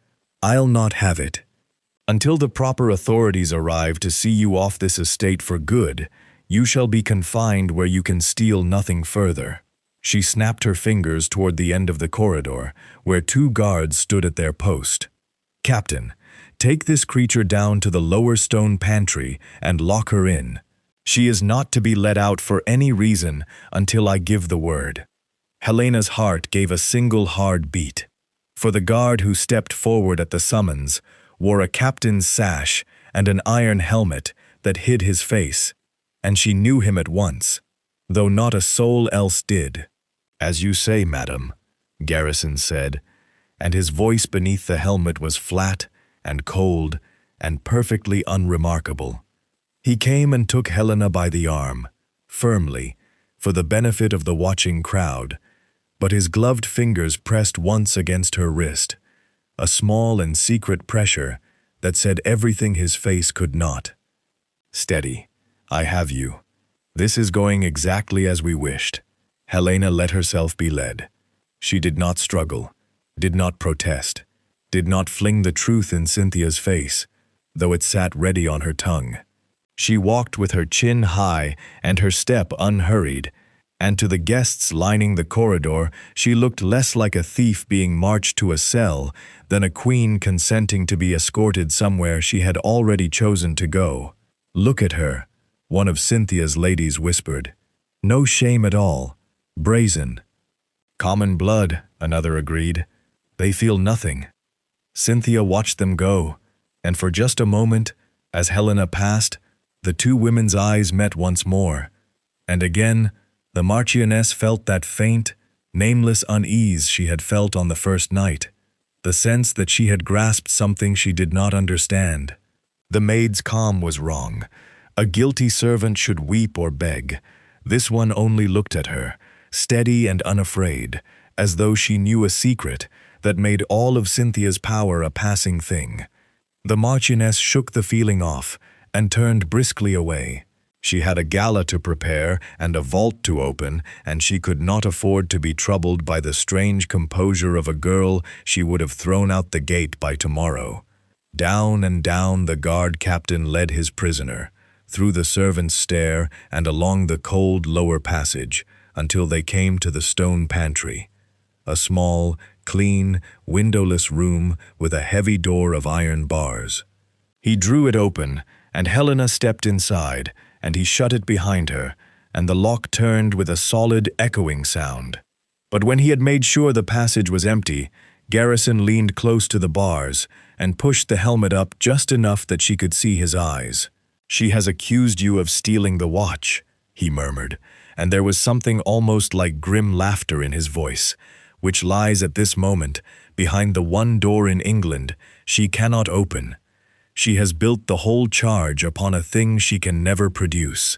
I'll not have it. Until the proper authorities arrive to see you off this estate for good, you shall be confined where you can steal nothing further." She snapped her fingers toward the end of the corridor, where 2 guards stood at their post. "Captain, take this creature down to the lower stone pantry and lock her in. She is not to be let out for any reason until I give the word." Helena's heart gave a single hard beat, for the guard who stepped forward at the summons wore a captain's sash and an iron helmet that hid his face, and she knew him at once, though not a soul else did. "As you say, madam," Garrison said, and his voice beneath the helmet was flat and cold and perfectly unremarkable. He came and took Helena by the arm, firmly, for the benefit of the watching crowd, but his gloved fingers pressed once against her wrist, a small and secret pressure that said everything his face could not. "Steady, I have you. This is going exactly as we wished." Helena let herself be led. She did not struggle, did not protest, did not fling the truth in Cynthia's face, though it sat ready on her tongue. She walked with her chin high and her step unhurried, and to the guests lining the corridor she looked less like a thief being marched to a cell than a queen consenting to be escorted somewhere she had already chosen to go. "Look at her," one of Cynthia's ladies whispered. "No shame at all. Brazen." "Common blood," another agreed. "They feel nothing." Cynthia watched them go, and for just a moment, as Helena passed, the 2 women's eyes met once more, and again the marchioness felt that faint, nameless unease she had felt on the first night, the sense that she had grasped something she did not understand. The maid's calm was wrong. A guilty servant should weep or beg. This one only looked at her, steady and unafraid, as though she knew a secret that made all of Cynthia's power a passing thing. The marchioness shook the feeling off and turned briskly away. She had a gala to prepare and a vault to open, and she could not afford to be troubled by the strange composure of a girl she would have thrown out the gate by tomorrow. Down and down the guard captain led his prisoner, through the servants' stair and along the cold lower passage, until they came to the stone pantry, a small, clean, windowless room with a heavy door of iron bars. He drew it open, and Helena stepped inside, and he shut it behind her, and the lock turned with a solid, echoing sound. But when he had made sure the passage was empty, Garrison leaned close to the bars and pushed the helmet up just enough that she could see his eyes. "She has accused you of stealing the watch," he murmured, and there was something almost like grim laughter in his voice, "which lies at this moment behind the one door in England she cannot open. She has built the whole charge upon a thing she can never produce.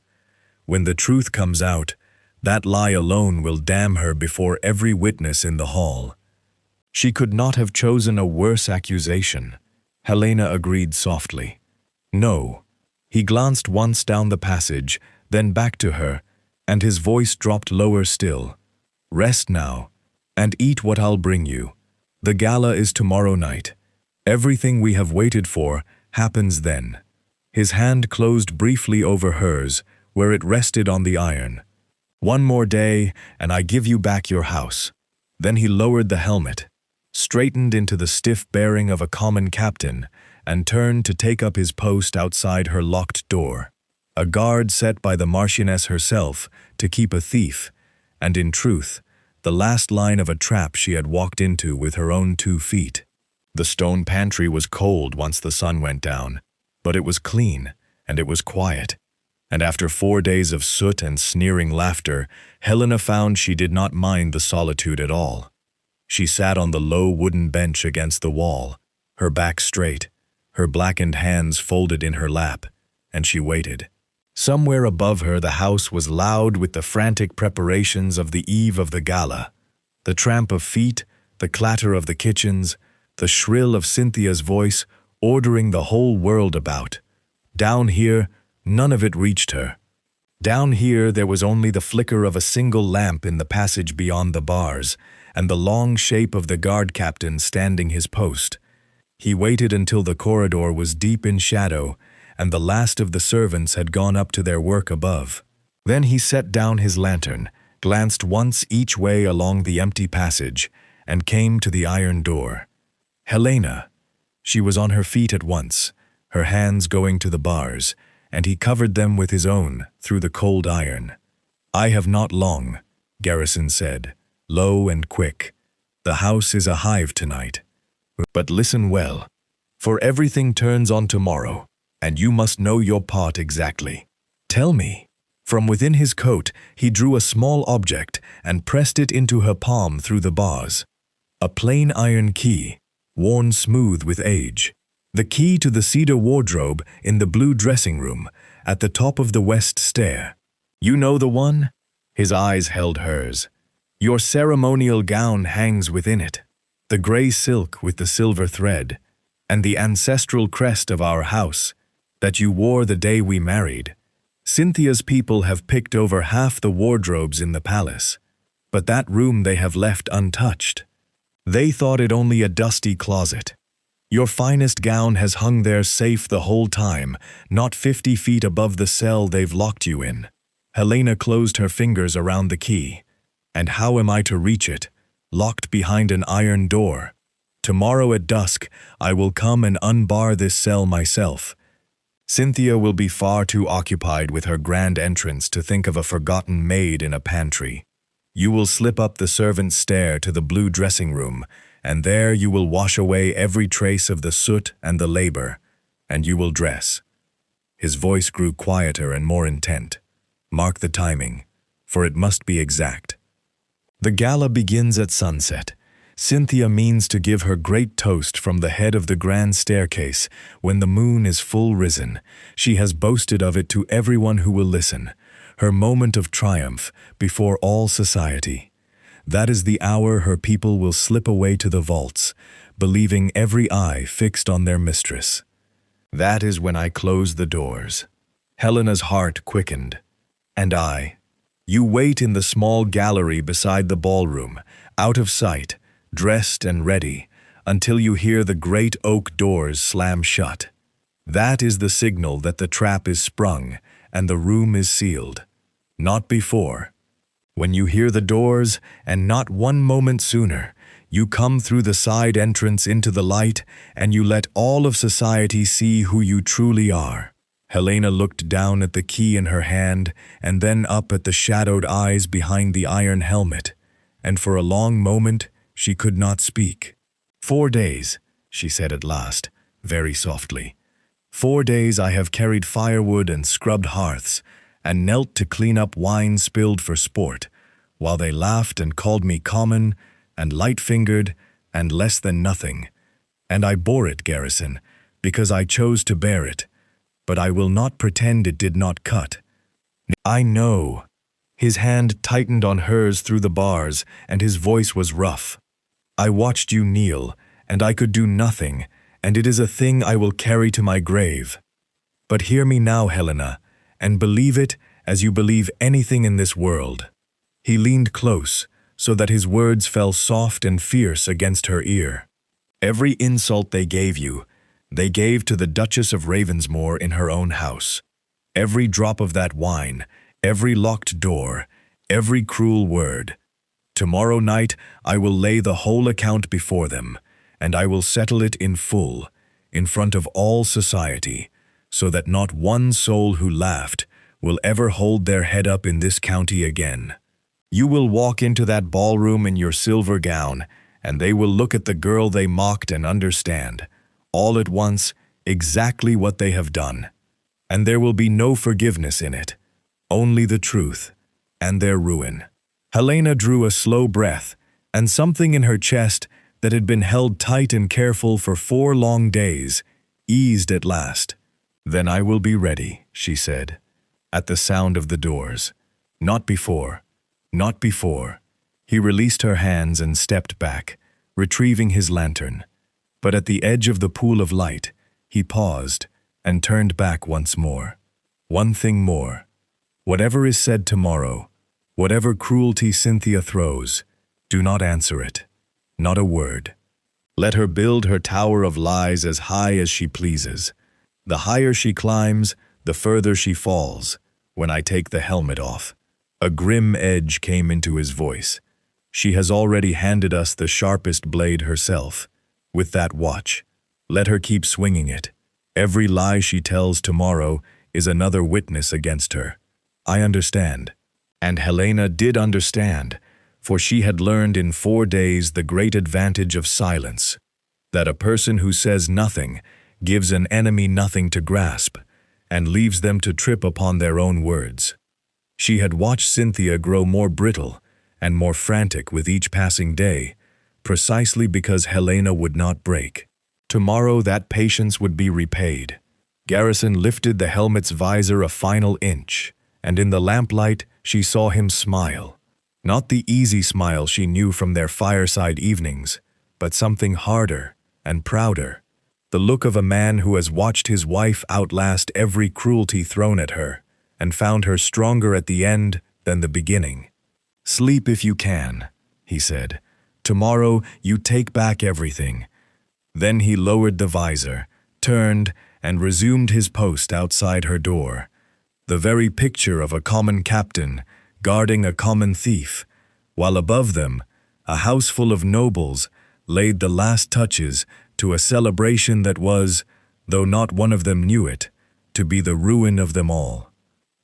When the truth comes out, that lie alone will damn her before every witness in the hall." "She could not have chosen a worse accusation," Helena agreed softly. "No." He glanced once down the passage, then back to her, and his voice dropped lower still. "Rest now, and eat what I'll bring you. The gala is tomorrow night. Everything we have waited for happens then." His hand closed briefly over hers, where it rested on the iron. "One more day, and I give you back your house." Then he lowered the helmet, straightened into the stiff bearing of a common captain, and turned to take up his post outside her locked door, a guard set by the marchioness herself to keep a thief, and in truth, the last line of a trap she had walked into with her own 2 feet. The stone pantry was cold once the sun went down, but it was clean, and it was quiet. And after 4 days of soot and sneering laughter, Helena found she did not mind the solitude at all. She sat on the low wooden bench against the wall, her back straight, her blackened hands folded in her lap, and she waited. Somewhere above her the house was loud with the frantic preparations of the eve of the gala. The tramp of feet, the clatter of the kitchens, the shrill of Cynthia's voice ordering the whole world about. Down here, none of it reached her. Down here there was only the flicker of a single lamp in the passage beyond the bars, and the long shape of the guard captain standing his post. He waited until the corridor was deep in shadow, and the last of the servants had gone up to their work above. Then he set down his lantern, glanced once each way along the empty passage, and came to the iron door. "Helena!" She was on her feet at once, her hands going to the bars, and he covered them with his own through the cold iron. "I have not long," Garrison said, low and quick. "The house is a hive tonight. But listen well, for everything turns on tomorrow, and you must know your part exactly. Tell me." From within his coat, he drew a small object and pressed it into her palm through the bars. A plain iron key, worn smooth with age. The key to the cedar wardrobe in the blue dressing room at the top of the west stair. "You know the one?" His eyes held hers. "Your ceremonial gown hangs within it. The gray silk with the silver thread, and the ancestral crest of our house that you wore the day we married. Cynthia's people have picked over half the wardrobes in the palace, but that room they have left untouched. They thought it only a dusty closet. Your finest gown has hung there safe the whole time, not 50 feet above the cell they've locked you in." Helena closed her fingers around the key. "And how am I to reach it? Locked behind an iron door. Tomorrow at dusk, I will come and unbar this cell myself. Cynthia will be far too occupied with her grand entrance to think of a forgotten maid in a pantry. You will slip up the servants' stair to the blue dressing room, and there you will wash away every trace of the soot and the labor, and you will dress." His voice grew quieter and more intent. "Mark the timing, for it must be exact. The gala begins at sunset. Cynthia means to give her great toast from the head of the grand staircase when the moon is full risen. She has boasted of it to everyone who will listen, her moment of triumph before all society. That is the hour her people will slip away to the vaults, believing every eye fixed on their mistress. That is when I close the doors." Helena's heart quickened. "And I. You wait in the small gallery beside the ballroom, out of sight, dressed and ready, until you hear the great oak doors slam shut. That is the signal that the trap is sprung and the room is sealed. Not before. When you hear the doors, and not one moment sooner, you come through the side entrance into the light, and you let all of society see who you truly are. Helena looked down at the key in her hand, and then up at the shadowed eyes behind the iron helmet, and for a long moment she could not speak. 4 days, she said at last, very softly. 4 days I have carried firewood and scrubbed hearths, and knelt to clean up wine spilled for sport, while they laughed and called me common, and light-fingered, and less than nothing. And I bore it, Garrison, because I chose to bear it, but I will not pretend it did not cut. I know. His hand tightened on hers through the bars, and his voice was rough. I watched you kneel, and I could do nothing, and it is a thing I will carry to my grave. But hear me now, Helena, and believe it as you believe anything in this world. He leaned close, so that his words fell soft and fierce against her ear. Every insult they gave you, they gave to the Duchess of Ravensmore in her own house. Every drop of that wine, every locked door, every cruel word. Tomorrow night I will lay the whole account before them, and I will settle it in full, in front of all society, so that not one soul who laughed will ever hold their head up in this county again. You will walk into that ballroom in your silver gown, and they will look at the girl they mocked and understand, all at once, exactly what they have done. And there will be no forgiveness in it, only the truth, and their ruin. Helena drew a slow breath, and something in her chest that had been held tight and careful for 4 long days eased at last. Then I will be ready, she said, at the sound of the doors. Not before. Not before. He released her hands and stepped back, retrieving his lantern. But at the edge of the pool of light, he paused and turned back once more. One thing more. Whatever is said tomorrow, whatever cruelty Cynthia throws, do not answer it. Not a word. Let her build her tower of lies as high as she pleases. The higher she climbs, the further she falls, when I take the helmet off. A grim edge came into his voice. She has already handed us the sharpest blade herself. With that watch, let her keep swinging it. Every lie she tells tomorrow is another witness against her. I understand. And Helena did understand, for she had learned in 4 days the great advantage of silence, that a person who says nothing gives an enemy nothing to grasp, and leaves them to trip upon their own words. She had watched Cynthia grow more brittle and more frantic with each passing day, precisely because Helena would not break. Tomorrow that patience would be repaid. Garrison lifted the helmet's visor a final inch, and in the lamplight she saw him smile. Not the easy smile she knew from their fireside evenings, but something harder and prouder. The look of a man who has watched his wife outlast every cruelty thrown at her, and found her stronger at the end than the beginning. Sleep if you can, he said. Tomorrow you take back everything. Then he lowered the visor, turned, and resumed his post outside her door. The very picture of a common captain guarding a common thief, while above them, a house full of nobles laid the last touches to a celebration that was, though not one of them knew it, to be the ruin of them all.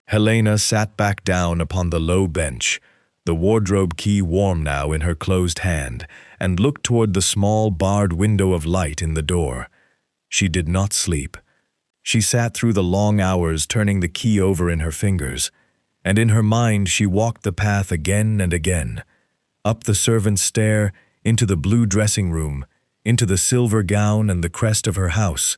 Helena sat back down upon the low bench, the wardrobe key warm now in her closed hand, and looked toward the small barred window of light in the door. She did not sleep. She sat through the long hours turning the key over in her fingers, and in her mind she walked the path again and again, up the servant's stair, into the blue dressing room, into the silver gown and the crest of her house,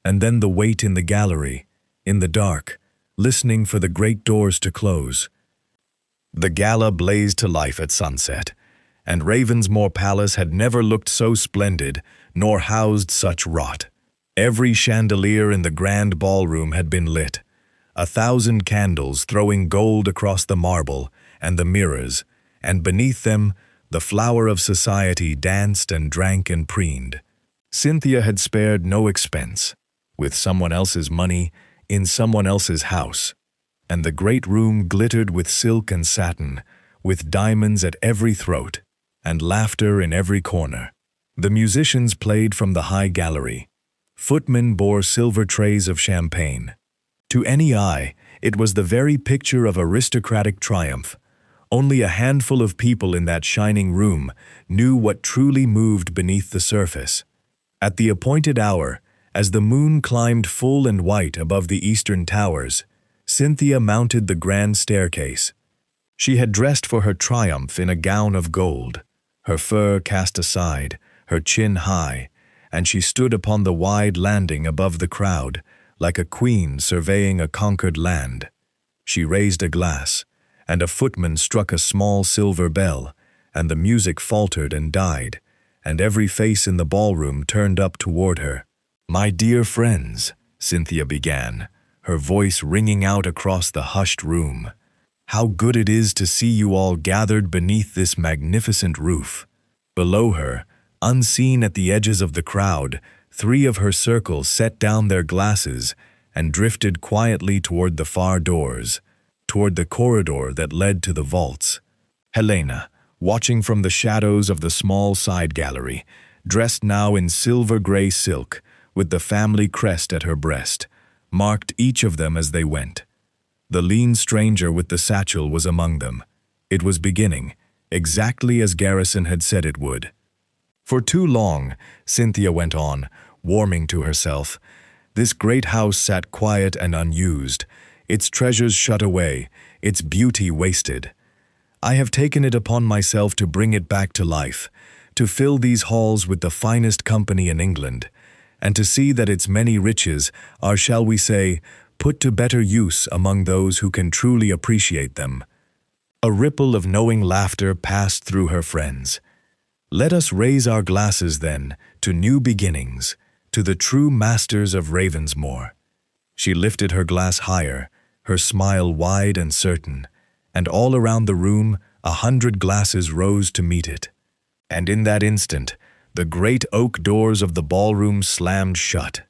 and then the wait in the gallery, in the dark, listening for the great doors to close. The gala blazed to life at sunset, and Ravensmore Palace had never looked so splendid, nor housed such rot. Every chandelier in the grand ballroom had been lit, 1,000 candles throwing gold across the marble and the mirrors, and beneath them, the flower of society, danced and drank and preened. Cynthia had spared no expense, with someone else's money, in someone else's house, and the great room glittered with silk and satin, with diamonds at every throat, and laughter in every corner. The musicians played from the high gallery. Footmen bore silver trays of champagne. To any eye, it was the very picture of aristocratic triumph. Only a handful of people in that shining room knew what truly moved beneath the surface. At the appointed hour, as the moon climbed full and white above the eastern towers, Cynthia mounted the grand staircase. She had dressed for her triumph in a gown of gold, her fur cast aside, her chin high, and she stood upon the wide landing above the crowd, like a queen surveying a conquered land. She raised a glass, and a footman struck a small silver bell, and the music faltered and died, and every face in the ballroom turned up toward her. "My dear friends," Cynthia began, her voice ringing out across the hushed room, "how good it is to see you all gathered beneath this magnificent roof." Below her, unseen at the edges of the crowd, 3 of her circle set down their glasses and drifted quietly toward the far doors, toward the corridor that led to the vaults. Helena, watching from the shadows of the small side gallery, dressed now in silver-gray silk, with the family crest at her breast, marked each of them as they went. The lean stranger with the satchel was among them. It was beginning, exactly as Garrison had said it would. "For too long," Cynthia went on, warming to herself, "this great house sat quiet and unused, its treasures shut away, its beauty wasted. I have taken it upon myself to bring it back to life, to fill these halls with the finest company in England, and to see that its many riches are, shall we say, put to better use among those who can truly appreciate them." A ripple of knowing laughter passed through her friends. "Let us raise our glasses, then, to new beginnings, to the true masters of Ravensmore." She lifted her glass higher, her smile wide and certain, and all around the room 100 glasses rose to meet it. And in that instant, the great oak doors of the ballroom slammed shut.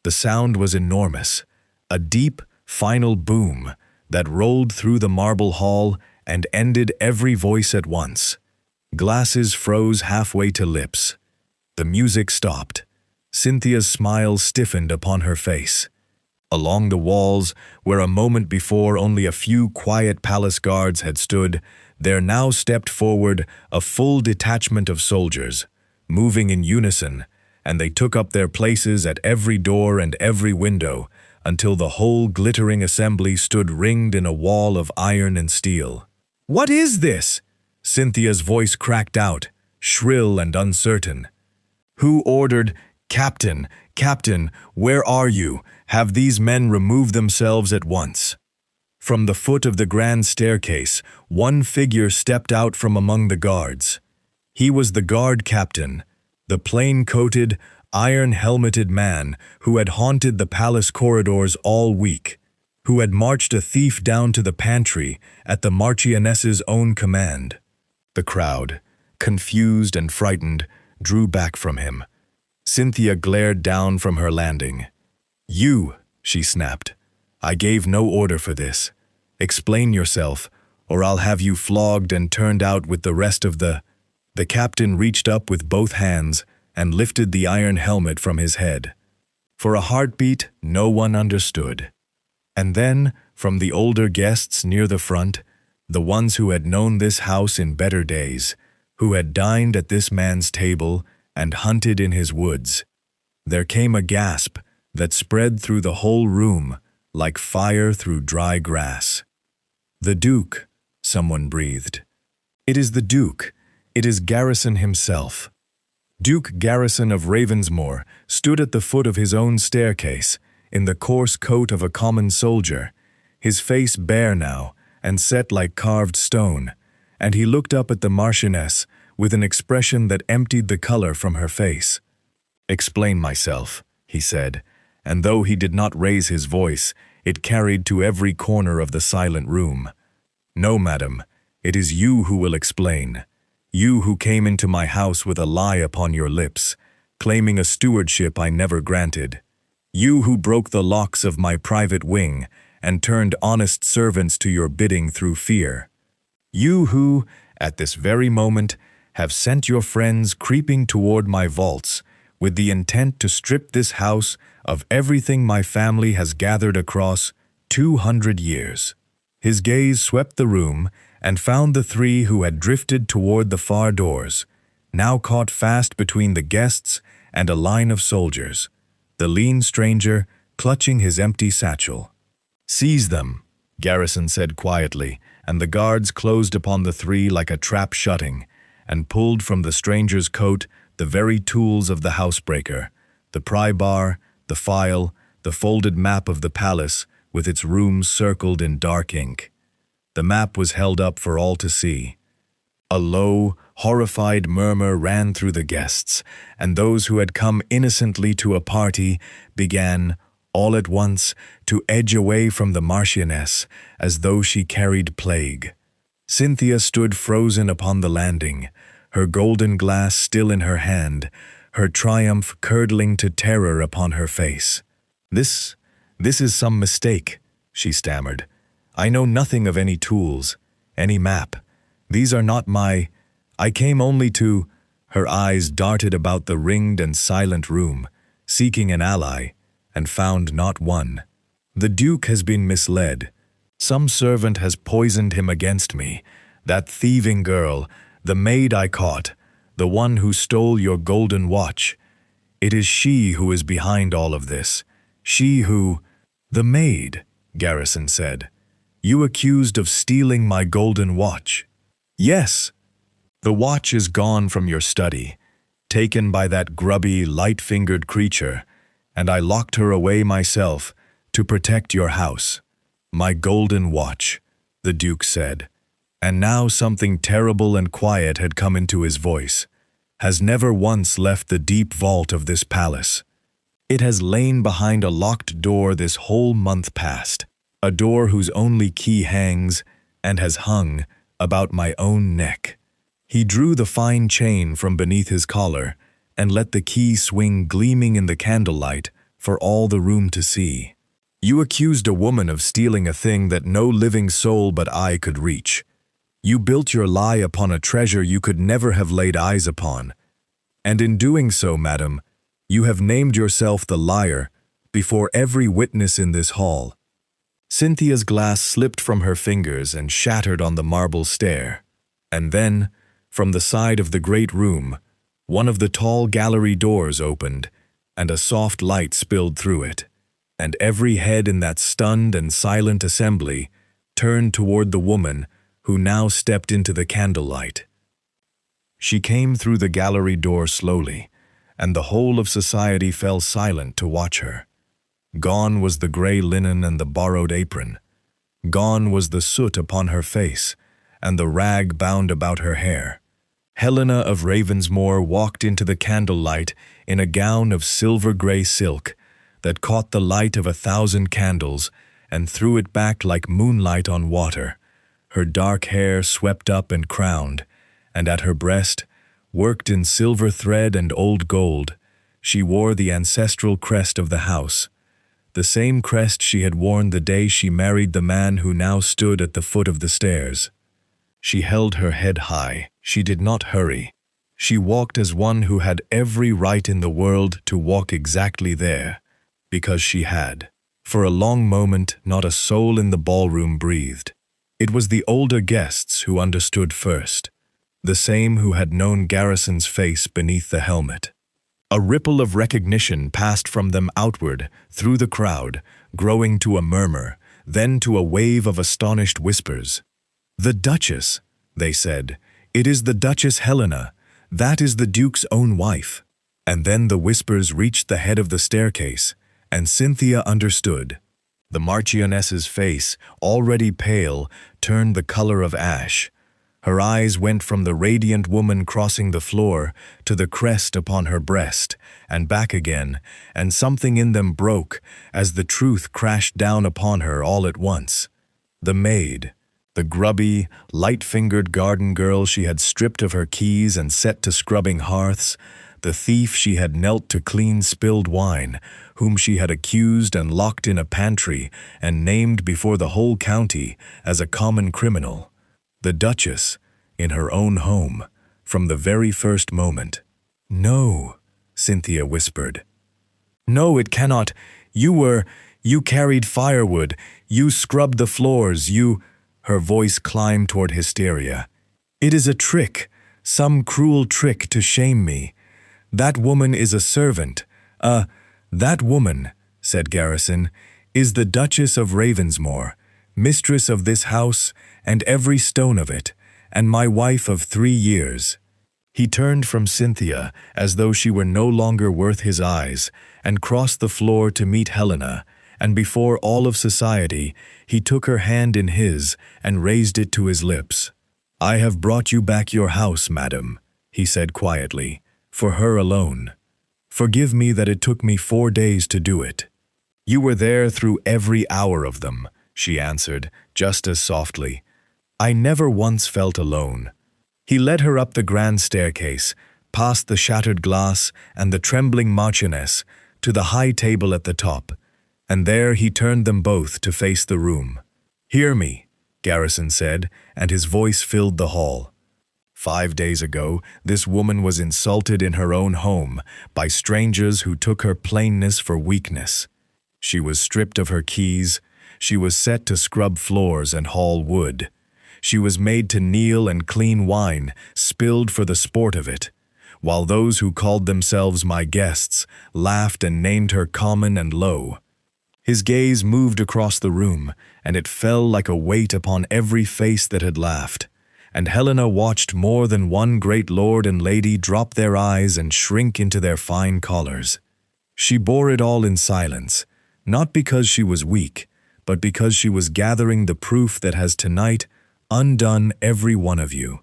The sound was enormous, a deep, final boom that rolled through the marble hall and ended every voice at once. Glasses froze halfway to lips. The music stopped. Cynthia's smile stiffened upon her face. Along the walls, where a moment before only a few quiet palace guards had stood, there now stepped forward a full detachment of soldiers, moving in unison, and they took up their places at every door and every window, until the whole glittering assembly stood ringed in a wall of iron and steel. "What is this?" Cynthia's voice cracked out, shrill and uncertain. "Who ordered, 'Captain, Captain, where are you? Have these men removed themselves at once?'" From the foot of the grand staircase, one figure stepped out from among the guards. He was the guard captain, the plain-coated, iron-helmeted man who had haunted the palace corridors all week, who had marched a thief down to the pantry at the marchioness's own command. The crowd, confused and frightened, drew back from him. Cynthia glared down from her landing. "You," she snapped, "I gave no order for this. Explain yourself, or I'll have you flogged and turned out with the rest of the—" The captain reached up with both hands and lifted the iron helmet from his head. For a heartbeat, no one understood. And then, from the older guests near the front, the ones who had known this house in better days, who had dined at this man's table and hunted in his woods, there came a gasp that spread through the whole room like fire through dry grass. "The Duke," someone breathed. "It is the Duke. It is Garrison himself." Duke Garrison of Ravensmore stood at the foot of his own staircase, in the coarse coat of a common soldier, his face bare now and set like carved stone, and he looked up at the marchioness with an expression that emptied the color from her face. "Explain myself," he said, and though he did not raise his voice, it carried to every corner of the silent room. "No, madam, it is you who will explain. You who came into my house with a lie upon your lips, claiming a stewardship I never granted. You who broke the locks of my private wing and turned honest servants to your bidding through fear. You who, at this very moment, have sent your friends creeping toward my vaults with the intent to strip this house of everything my family has gathered across 200 years. His gaze swept the room and found the three who had drifted toward the far doors, now caught fast between the guests and a line of soldiers, the lean stranger clutching his empty satchel. "Seize them," Garrison said quietly, and the guards closed upon the three like a trap shutting, and pulled from the stranger's coat the very tools of the housebreaker, the pry bar, the file, the folded map of the palace with its rooms circled in dark ink. The map was held up for all to see. A low, horrified murmur ran through the guests, and those who had come innocently to a party began, all at once, to edge away from the marchioness as though she carried plague. Cynthia stood frozen upon the landing, her golden glass still in her hand, her triumph curdling to terror upon her face. This is some mistake," she stammered. "I know nothing of any tools, any map. These are not I came only to—" Her eyes darted about the ringed and silent room, seeking an ally, and found not one. "The Duke has been misled. Some servant has poisoned him against me. That thieving girl, the maid I caught, the one who stole your golden watch. It is she who is behind all of this. She who—" "The maid," Garrison said. "You accused of stealing my golden watch." "Yes. The watch is gone from your study, taken by that grubby, light-fingered creature, and I locked her away myself to protect your house. My golden watch," the Duke said. And now something terrible and quiet had come into his voice. "Has never once left the deep vault of this palace. It has lain behind a locked door this whole month past, a door whose only key hangs, and has hung, about my own neck." He drew the fine chain from beneath his collar and let the key swing gleaming in the candlelight for all the room to see. "You accused a woman of stealing a thing that no living soul but I could reach. You built your lie upon a treasure you could never have laid eyes upon. And in doing so, madam, you have named yourself the liar before every witness in this hall." Cynthia's glass slipped from her fingers and shattered on the marble stair. And then, from the side of the great room, one of the tall gallery doors opened, and a soft light spilled through it, and every head in that stunned and silent assembly turned toward the woman who now stepped into the candlelight. She came through the gallery door slowly, and the whole of society fell silent to watch her. Gone was the gray linen and the borrowed apron. Gone was the soot upon her face, and the rag bound about her hair. Helena of Ravensmoor walked into the candlelight in a gown of silver-gray silk that caught the light of 1,000 candles and threw it back like moonlight on water, her dark hair swept up and crowned, and at her breast, worked in silver thread and old gold, she wore the ancestral crest of the house, the same crest she had worn the day she married the man who now stood at the foot of the stairs. She held her head high. She did not hurry. She walked as one who had every right in the world to walk exactly there, because she had. For a long moment, not a soul in the ballroom breathed. It was the older guests who understood first, the same who had known Garrison's face beneath the helmet. A ripple of recognition passed from them outward, through the crowd, growing to a murmur, then to a wave of astonished whispers. "The Duchess," they said. "It is the Duchess Helena. That is the Duke's own wife." And then the whispers reached the head of the staircase, and Cynthia understood. The marchioness's face, already pale, turned the color of ash. Her eyes went from the radiant woman crossing the floor to the crest upon her breast, and back again, and something in them broke as the truth crashed down upon her all at once. The maid, The grubby, light-fingered garden girl she had stripped of her keys and set to scrubbing hearths, the thief she had knelt to clean spilled wine, whom she had accused and locked in a pantry and named before the whole county as a common criminal. The Duchess, in her own home, from the very first moment. "No," Cynthia whispered. "No, it cannot. You carried firewood, you scrubbed the floors, you—" Her voice climbed toward hysteria. "It is a trick, some cruel trick to shame me. That woman is a servant. That woman," said Garrison, "is the Duchess of Ravensmore, mistress of this house and every stone of it, and my wife of 3 years." He turned from Cynthia as though she were no longer worth his eyes, and crossed the floor to meet Helena, and before all of society, he took her hand in his and raised it to his lips. "I have brought you back your house, madam," he said quietly, "for her alone. Forgive me that it took me 4 days to do it." "You were there through every hour of them," she answered, just as softly. "I never once felt alone." He led her up the grand staircase, past the shattered glass and the trembling marchioness, to the high table at the top, and there he turned them both to face the room. "Hear me," Garrison said, and his voice filled the hall. 5 days ago, this woman was insulted in her own home by strangers who took her plainness for weakness. She was stripped of her keys, she was set to scrub floors and haul wood. She was made to kneel and clean wine, spilled for the sport of it, while those who called themselves my guests laughed and named her common and low. His gaze moved across the room, and it fell like a weight upon every face that had laughed, and Helena watched more than one great lord and lady drop their eyes and shrink into their fine collars. She bore it all in silence, not because she was weak, but because she was gathering the proof that has tonight undone every one of you.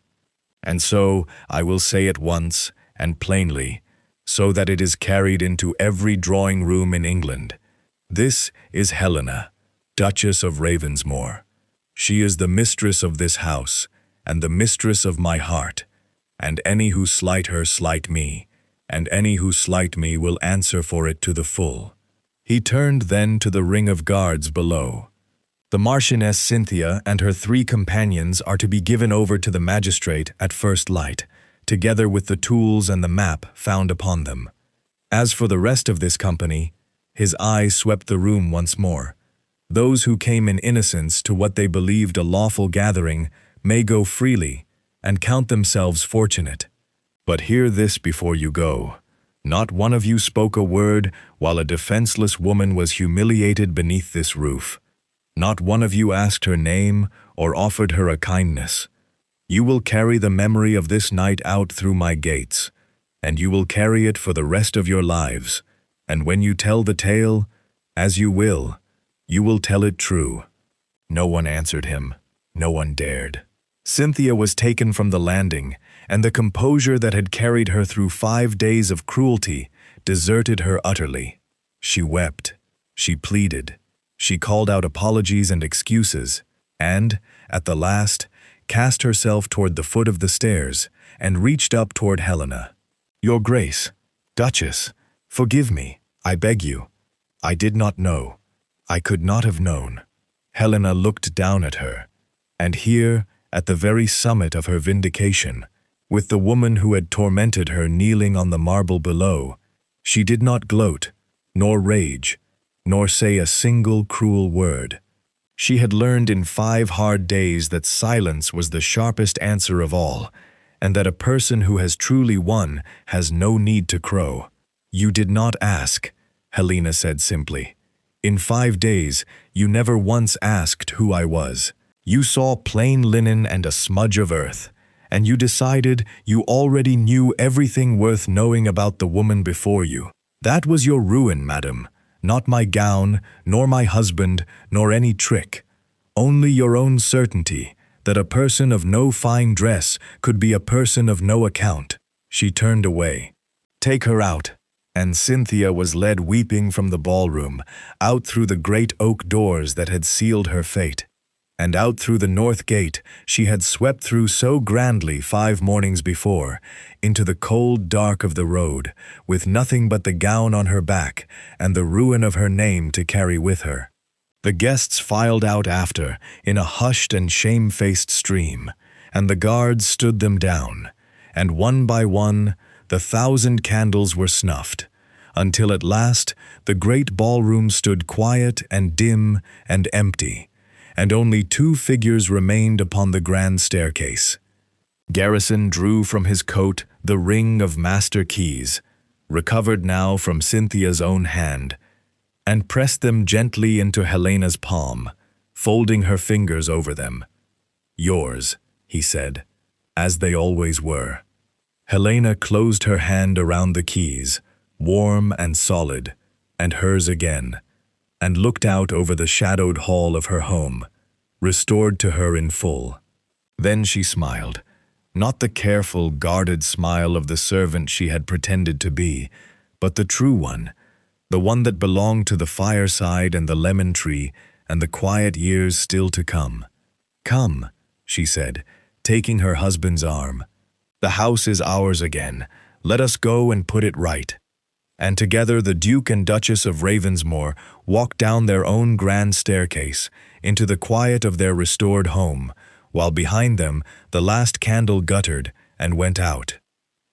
And so I will say it once and plainly, so that it is carried into every drawing room in England. This is Helena, Duchess of Ravensmore. She is the mistress of this house, and the mistress of my heart, and any who slight her slight me, and any who slight me will answer for it to the full." He turned then to the ring of guards below. "The Marchioness Cynthia and her 3 companions are to be given over to the magistrate at first light, together with the tools and the map found upon them. As for the rest of this company," his eye swept the room once more, "those who came in innocence to what they believed a lawful gathering may go freely and count themselves fortunate. But hear this before you go. Not one of you spoke a word while a defenseless woman was humiliated beneath this roof. Not one of you asked her name or offered her a kindness. You will carry the memory of this night out through my gates, and you will carry it for the rest of your lives, and when you tell the tale, as you will tell it true." No one answered him. No one dared. Cynthia was taken from the landing, and the composure that had carried her through 5 days of cruelty deserted her utterly. She wept. She pleaded. She called out apologies and excuses, and, at the last, cast herself toward the foot of the stairs and reached up toward Helena. "Your Grace, Duchess, forgive me, I beg you. I did not know. I could not have known." Helena looked down at her, and here, at the very summit of her vindication, with the woman who had tormented her kneeling on the marble below, she did not gloat, nor rage, nor say a single cruel word. She had learned in 5 hard days that silence was the sharpest answer of all, and that a person who has truly won has no need to crow. "You did not ask," Helena said simply. "In 5 days, you never once asked who I was. You saw plain linen and a smudge of earth, and you decided you already knew everything worth knowing about the woman before you. That was your ruin, madam. Not my gown, nor my husband, nor any trick. Only your own certainty that a person of no fine dress could be a person of no account." She turned away. "Take her out." And Cynthia was led weeping from the ballroom, out through the great oak doors that had sealed her fate. And out through the north gate she had swept through so grandly 5 mornings before, into the cold dark of the road, with nothing but the gown on her back and the ruin of her name to carry with her. The guests filed out after, in a hushed and shamefaced stream, and the guards stood them down, and one by one the 1,000 candles were snuffed, until at last the great ballroom stood quiet and dim and empty, and only 2 figures remained upon the grand staircase. Garrison drew from his coat the ring of master keys, recovered now from Cynthia's own hand, and pressed them gently into Helena's palm, folding her fingers over them. "Yours," he said, "as they always were." Helena closed her hand around the keys, warm and solid, and hers again, and looked out over the shadowed hall of her home, restored to her in full. Then she smiled, not the careful, guarded smile of the servant she had pretended to be, but the true one, the one that belonged to the fireside and the lemon tree and the quiet years still to come. "Come," she said, taking her husband's arm. "The house is ours again. Let us go and put it right." And together the Duke and Duchess of Ravensmore walked down their own grand staircase into the quiet of their restored home, while behind them the last candle guttered and went out.